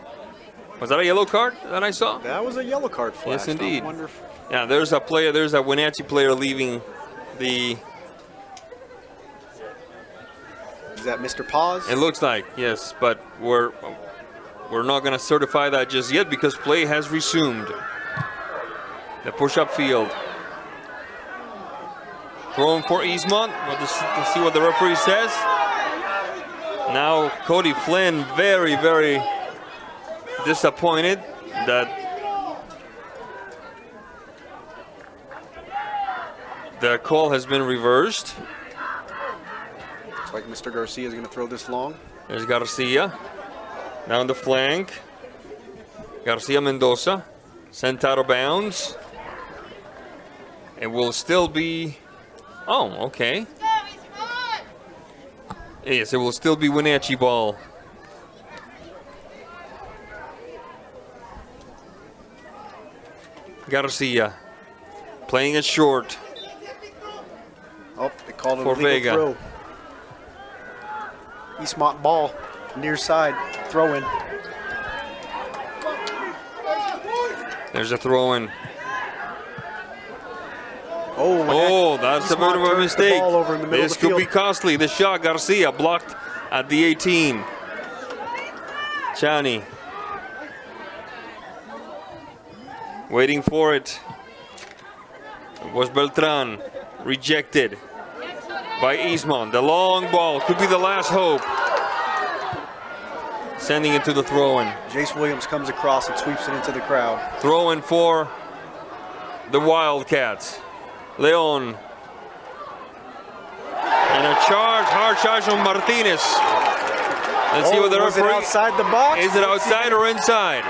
Was that a yellow card that I saw? That was a yellow card flash. Yes, indeed. I wonder if... Yeah, there's a player. There's a Wenatchee player leaving the... Is that Mr. Paz? It looks like, yes, but we're not going to certify that just yet because play has resumed. The push-up field. Throwing for Eastmont. We'll see what the referee says. Now Cody Flynn very, very disappointed that the call has been reversed. Looks like Mr. Garcia is going to throw this long. There's Garcia. Down the flank. Garcia Mendoza. Sent out of bounds. It will still be... Oh, okay. Yes, it will still be Wenatchee ball. Garcia playing it short. Oh, they called it for a legal Vega. Throw. Eastmont ball, near side, throw in. There's a throw in. Oh, that's a bit Eastmont of a turns the mistake. ball over in the middle This of the could be field. costly. The shot, Garcia blocked at the 18. Chani waiting for it. It was Beltran, rejected by Eastmont. The long ball could be the last hope. Sending it to the throw-in. Jace Williams comes across and sweeps it into the crowd. Throw-in for the Wildcats. Leon. And a charge, hard charge on Martinez. Let's see what the was it referee... outside the box? Is it outside or inside?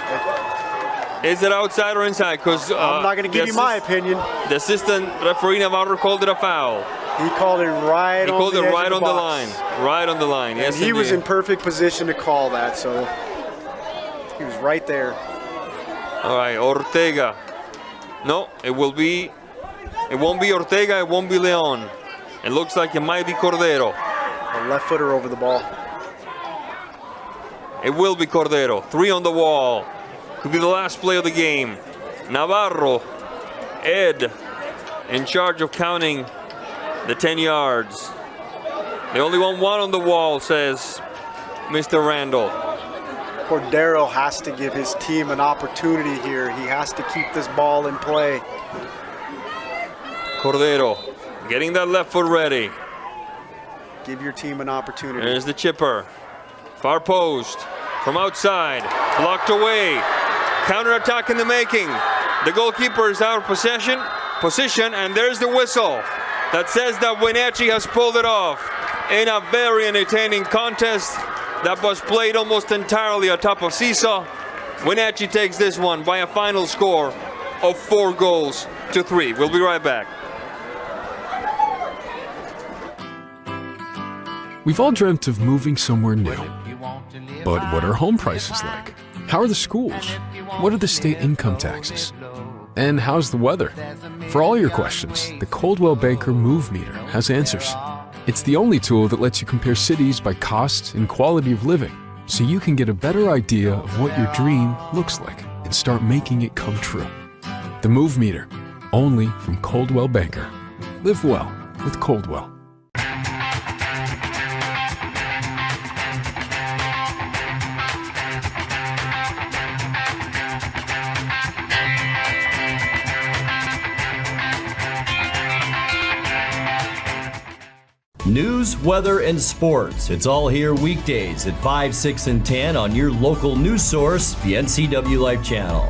Is it outside or inside? Because I'm not going to give you my opinion. The assistant referee Navarro called it a foul. He called it right He on called the it edge right of on the the box. line. Right on the line. Yes, And he was indeed. in perfect position to call that, so he was right there. All right, Ortega. No, it won't be Ortega, it won't be Leon. It looks like it might be Cordero. A left footer over the ball. It will be Cordero. 3 on the wall. Could be the last play of the game. Navarro, Ed, in charge of counting the 10 yards. They only want 1 on the wall, says Mr. Randall. Cordero has to give his team an opportunity here. He has to keep this ball in play. Cordero getting that left foot ready. Give your team an opportunity. There's the chipper. Far post from outside. Blocked away. Counterattack in the making. The goalkeeper is out of position, and there's the whistle that says that Wenatchee has pulled it off in a very entertaining contest that was played almost entirely atop of seesaw. Wenatchee takes this one by a final score of 4-3. We'll be right back. We've all dreamt of moving somewhere new. But what are home prices like? How are the schools? What are the state income taxes? And how's the weather? For all your questions, the Coldwell Banker Move Meter has answers. It's the only tool that lets you compare cities by cost and quality of living, so you can get a better idea of what your dream looks like and start making it come true. The Move Meter, only from Coldwell Banker. Live well with Coldwell. News, weather, and sports. It's all here weekdays at 5, 6, and 10 on your local news source, the NCWLIFE channel.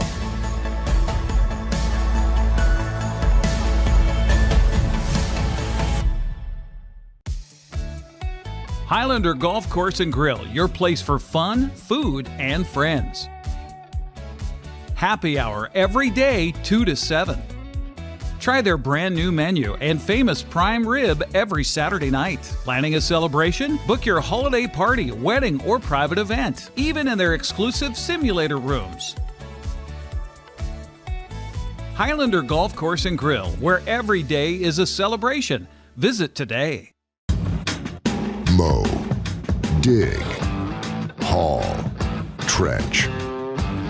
Highlander Golf Course and Grill, your place for fun, food, and friends. Happy hour every day, 2 to 7. Try their brand new menu and famous prime rib every Saturday night. Planning a celebration? Book your holiday party, wedding, or private event, even in their exclusive simulator rooms. Highlander Golf Course and Grill, where every day is a celebration. Visit today. Mow, dig, haul, trench.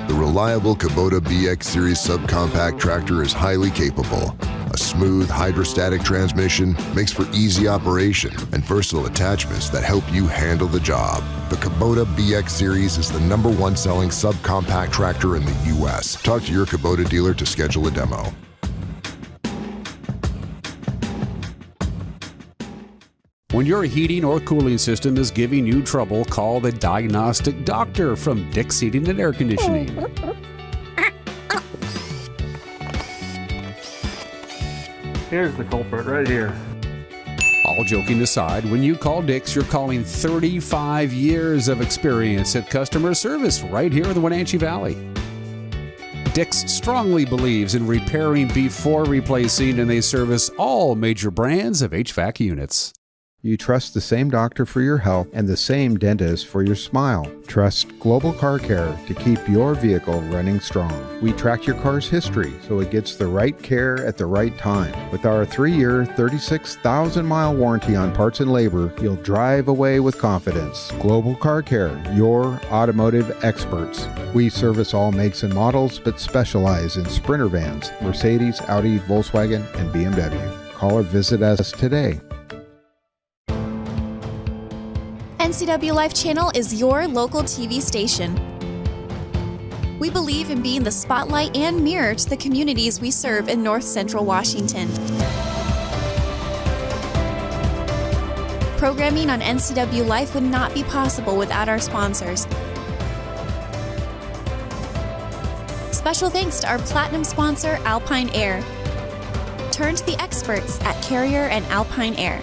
The reliable Kubota BX Series subcompact tractor is highly capable. A smooth hydrostatic transmission makes for easy operation and versatile attachments that help you handle the job. The Kubota BX Series is the #1 selling subcompact tractor in the U.S. Talk to your Kubota dealer to schedule a demo. When your heating or cooling system is giving you trouble, call the diagnostic doctor from Dick's Heating and Air Conditioning. Here's the culprit right here. All joking aside, when you call Dick's, you're calling 35 years of experience at customer service right here in the Wenatchee Valley. Dick's strongly believes in repairing before replacing, and they service all major brands of HVAC units. You trust the same doctor for your health and the same dentist for your smile. Trust Global Car Care to keep your vehicle running strong. We track your car's history so it gets the right care at the right time. With our 3-year, 36,000-mile warranty on parts and labor, you'll drive away with confidence. Global Car Care, your automotive experts. We service all makes and models, but specialize in Sprinter vans, Mercedes, Audi, Volkswagen, and BMW. Call or visit us today. NCWLIFE channel is your local TV station. We believe in being the spotlight and mirror to the communities we serve in North Central Washington. Programming on NCWLIFE would not be possible without our sponsors. Special thanks to our platinum sponsor, Alpine Air. Turn to the experts at Carrier and Alpine Air.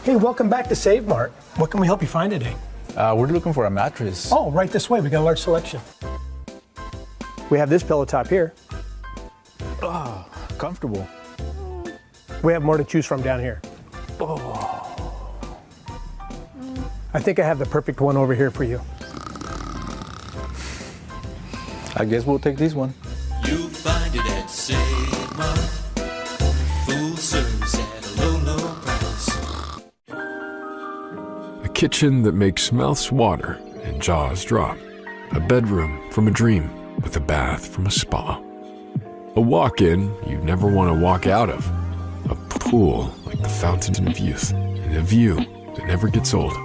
Hey, welcome back to Save Mart. What can we help you find today? We're looking for a mattress. Oh, right this way. We got a large selection. We have this pillow top here. Oh, comfortable. We have more to choose from down here. Oh. I think I have the perfect one over here for you. I guess we'll take this one. You'll find it at Save Mart. Full service at a low, low price. A kitchen that makes mouths water and jaws drop. A bedroom from a dream with a bath from a spa. A walk-in you'd never want to walk out of. A pool like the fountain of youth. And a view that never gets old.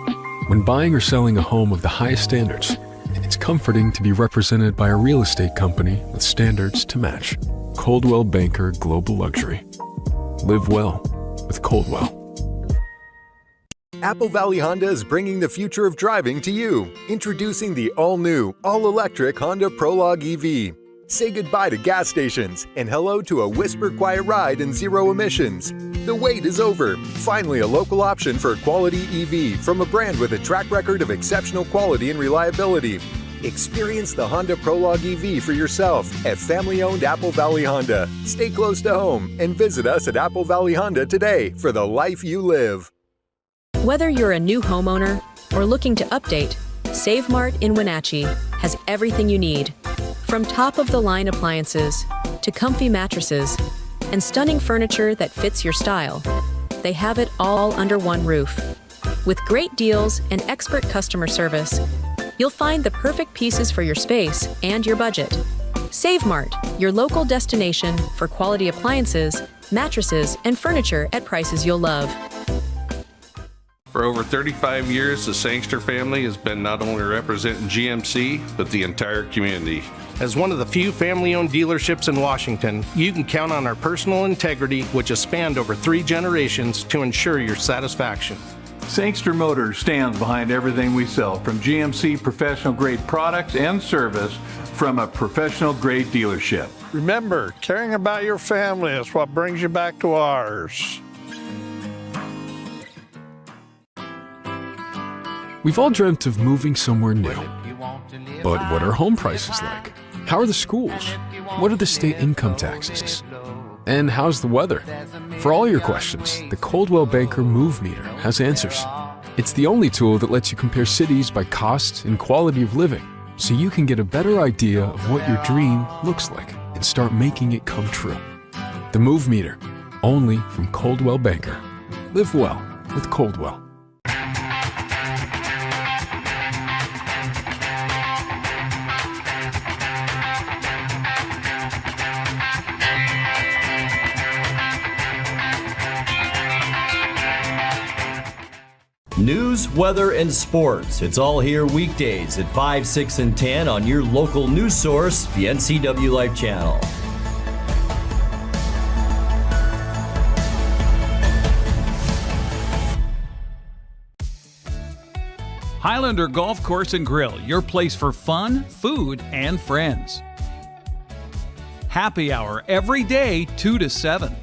When buying or selling a home of the highest standards, it's comforting to be represented by a real estate company with standards to match. Coldwell Banker Global Luxury. Live well with Coldwell. Apple Valley Honda is bringing the future of driving to you. Introducing the all-new, all-electric Honda Prologue EV. Say goodbye to gas stations and hello to a whisper-quiet ride and zero emissions. The wait is over. Finally, a local option for a quality EV from a brand with a track record of exceptional quality and reliability. Experience the Honda Prologue EV for yourself at family-owned Apple Valley Honda. Stay close to home and visit us at Apple Valley Honda today for the life you live. Whether you're a new homeowner or looking to update, Save Mart in Wenatchee has everything you need. From top-of-the-line appliances to comfy mattresses and stunning furniture that fits your style, they have it all under one roof. With great deals and expert customer service, you'll find the perfect pieces for your space and your budget. Save Mart, your local destination for quality appliances, mattresses, and furniture at prices you'll love. For over 35 years, the Sangster family has been not only representing GMC, but the entire community. As one of the few family-owned dealerships in Washington, you can count on our personal integrity, which has spanned over 3 generations, to ensure your satisfaction. Sangster Motors stands behind everything we sell, from GMC professional-grade products and service from a professional-grade dealership. Remember, caring about your family is what brings you back to ours. We've all dreamt of moving somewhere new. But what are home prices like? How are the schools? What are the state income taxes? And how's the weather? For all your questions, the Coldwell Banker Move Meter has answers. It's the only tool that lets you compare cities by cost and quality of living, so you can get a better idea of what your dream looks like and start making it come true. The Move Meter, only from Coldwell Banker. Live well with Coldwell. News, weather, and sports. It's all here weekdays at 5, 6, and 10 on your local news source, the NCWLIFE channel. Highlander Golf Course and Grill, your place for fun, food, and friends. Happy hour every day, 2 to 7.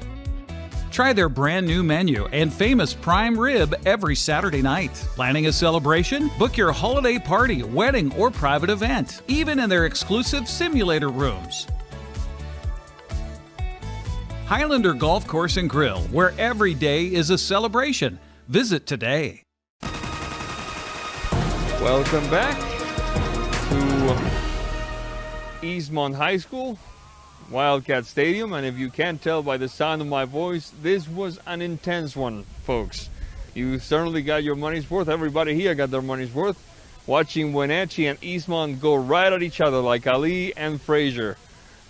Try their brand new menu and famous prime rib every Saturday night. Planning a celebration? Book your holiday party, wedding, or private event, even in their exclusive simulator rooms. Highlander Golf Course and Grill, where every day is a celebration. Visit today. Welcome back to Eastmont High School, Wildcat Stadium, and if you can't tell by the sound of my voice, this was an intense one, folks. You certainly got your money's worth. Everybody here got their money's worth. Watching Wenatchee and Eastmont go right at each other like Ali and Frazier,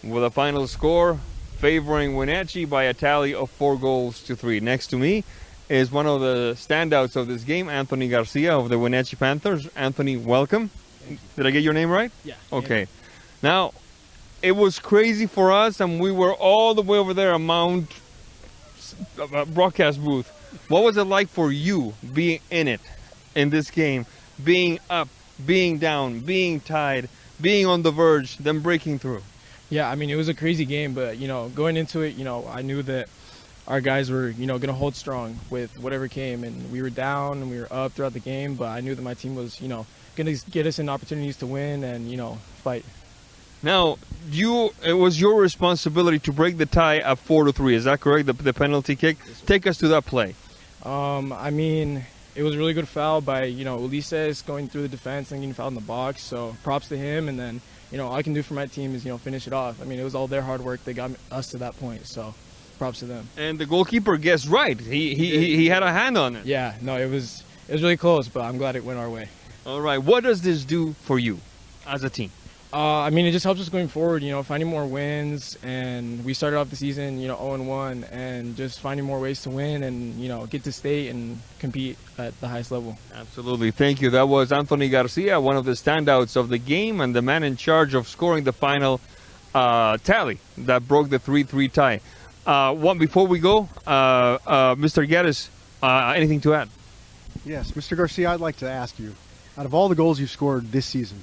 with a final score favoring Wenatchee by a tally of 4-3. Next to me is one of the standouts of this game, Anthony Garcia of the Wenatchee Panthers. Anthony, welcome. Did I get your name right? Yeah. Okay. Now, it was crazy for us, and we were all the way over there at Mount broadcast booth. What was it like for you being in it, in this game, being up, being down, being tied, being on the verge, then breaking through? Yeah, I mean, it was a crazy game, but, going into it, I knew that our guys were, going to hold strong with whatever came, and we were down and we were up throughout the game, but I knew that my team was, going to get us in opportunities to win and, fight. Now, it was your responsibility to break the tie at 4-3. Is that correct? The penalty kick. Take us to that play. I mean, it was a really good foul by Ulises going through the defense and getting fouled in the box. So props to him. And then all I can do for my team is finish it off. I mean, it was all their hard work that got us to that point. So props to them. And the goalkeeper guessed right. He had a hand on it. Yeah. No, it was really close, but I'm glad it went our way. All right. What does this do for you as a team? I mean, it just helps us going forward, finding more wins, and we started off the season, 0-1, and just finding more ways to win and, get to state and compete at the highest level. Absolutely. Thank you. That was Anthony Garcia, one of the standouts of the game and the man in charge of scoring the final tally that broke the 3-3 tie. Before we go, Mr. Geddes, anything to add? Yes, Mr. Garcia, I'd like to ask you, out of all the goals you've scored this season,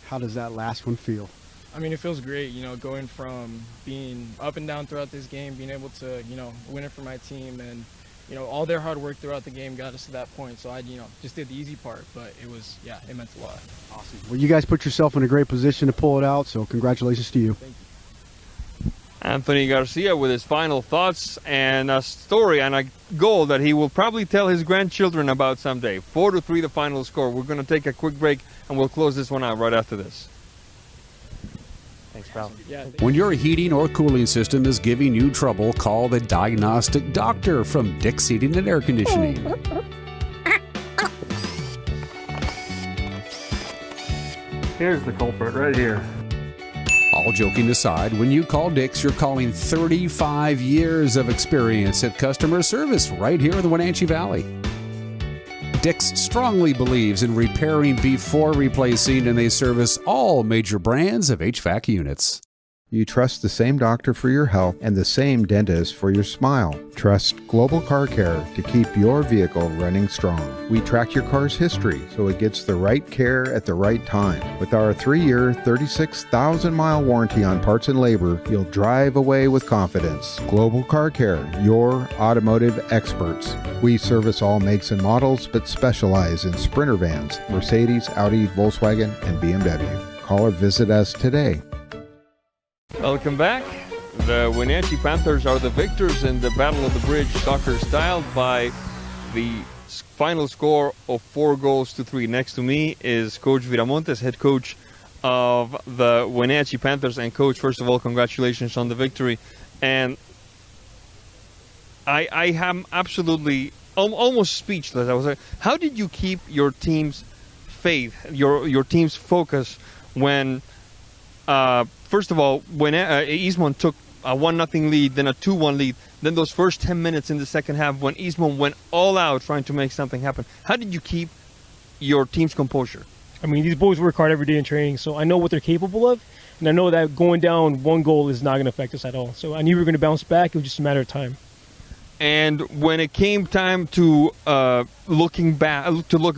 how does that last one feel? I mean, it feels great, going from being up and down throughout this game, being able to, win it for my team, and, all their hard work throughout the game got us to that point. So I, just did the easy part, but it meant a lot. Awesome. Well, you guys put yourself in a great position to pull it out, so congratulations to you. Thank you. Anthony Garcia with his final thoughts and a story and a goal that he will probably tell his grandchildren about someday. 4-3 the final score. We're going to take a quick break and we'll close this one out right after this. Thanks, pal. When your heating or cooling system is giving you trouble, call the diagnostic doctor from Dick's Heating and Air Conditioning. Here's the culprit right here. All joking aside, when you call Dick's, you're calling 35 years of experience at customer service right here in the Wenatchee Valley. Dick's strongly believes in repairing before replacing, and they service all major brands of HVAC units. You trust the same doctor for your health and the same dentist for your smile. Trust Global Car Care to keep your vehicle running strong. We track your car's history so it gets the right care at the right time. With our 3-year, 36,000-mile warranty on parts and labor, you'll drive away with confidence. Global Car Care, your automotive experts. We service all makes and models, but specialize in Sprinter vans, Mercedes, Audi, Volkswagen, and BMW. Call or visit us today. Welcome back. The Wenatchee Panthers are the victors in the Battle of the Bridge soccer style by the final score of 4-3. Next to me is Coach Viramontes, head coach of the Wenatchee Panthers. And Coach, first of all, congratulations on the victory. And I am absolutely almost speechless. I was like, how did you keep your team's faith, your team's focus when first of all, when Eastmont took a 1-0 lead, then a 2-1 lead, then those first 10 minutes in the second half when Eastmont went all out trying to make something happen. How did you keep your team's composure? I mean, these boys work hard every day in training, so I know what they're capable of, and I know that going down 1 goal is not going to affect us at all. So I knew we were going to bounce back. It was just a matter of time. And when it came time to look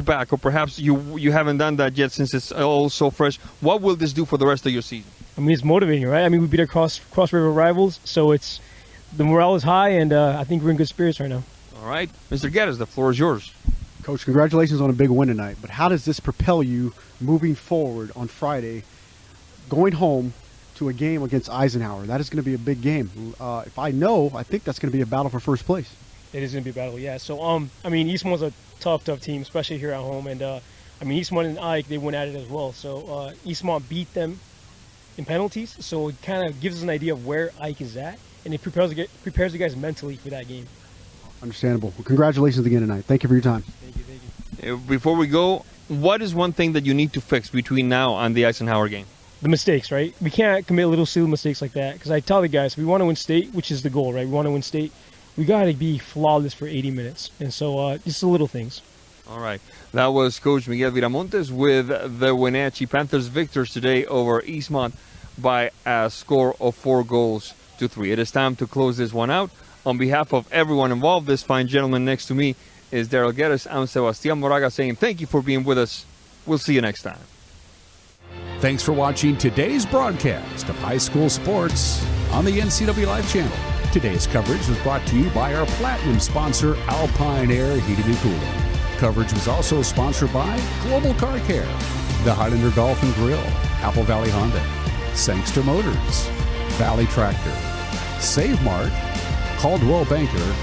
back, or perhaps you haven't done that yet since it's all so fresh, what will this do for the rest of your season? I mean, it's motivating, right? I mean, we beat our cross river rivals, so the morale is high, and I think we're in good spirits right now. All right, Mr. Geddes, the floor is yours. Coach, congratulations on a big win tonight. But how does this propel you moving forward on Friday, going home to a game against Eisenhower? That is going to be a big game. I think that's going to be a battle for first place. It is going to be a battle, yeah. So, I mean, Eastmont's a tough team, especially here at home. And, I mean, Eastmont and Ike, they went at it as well. So, Eastmont beat them in penalties. So, it kind of gives us an idea of where Ike is at. And it prepares the guys mentally for that game. Understandable. Well, congratulations again tonight. Thank you for your time. Thank you. Before we go, what is one thing that you need to fix between now and the Eisenhower game? The mistakes, right? We can't commit little silly mistakes like that. Because I tell the guys, if we want to win state, which is the goal, right? We want to win state. We got to be flawless for 80 minutes. And so just the little things. All right. That was Coach Miguel Viramontes with the Wenatchee Panthers victors today over Eastmont by a score of 4-3. It is time to close this one out. On behalf of everyone involved, this fine gentleman next to me is Daryl Geddes. I'm Sebastian Moraga saying thank you for being with us. We'll see you next time. Thanks for watching today's broadcast of high school sports on the NCWLIFE channel. Today's coverage was brought to you by our platinum sponsor, Alpine Air Heating and Cooling. Coverage was also sponsored by Global Car Care, the Highlander Golf and Grill, Apple Valley Honda, Sangster Motors, Valley Tractor, Save Mart, Caldwell Banker,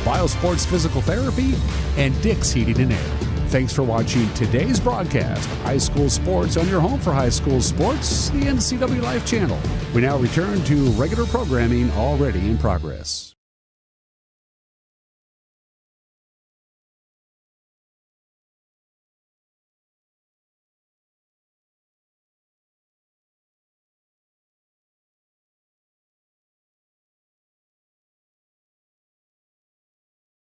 Biosports Physical Therapy, and Dick's Heating and Air. Thanks for watching today's broadcast of high school sports on your home for high school sports, the NCWLIFE channel. We now return to regular programming already in progress.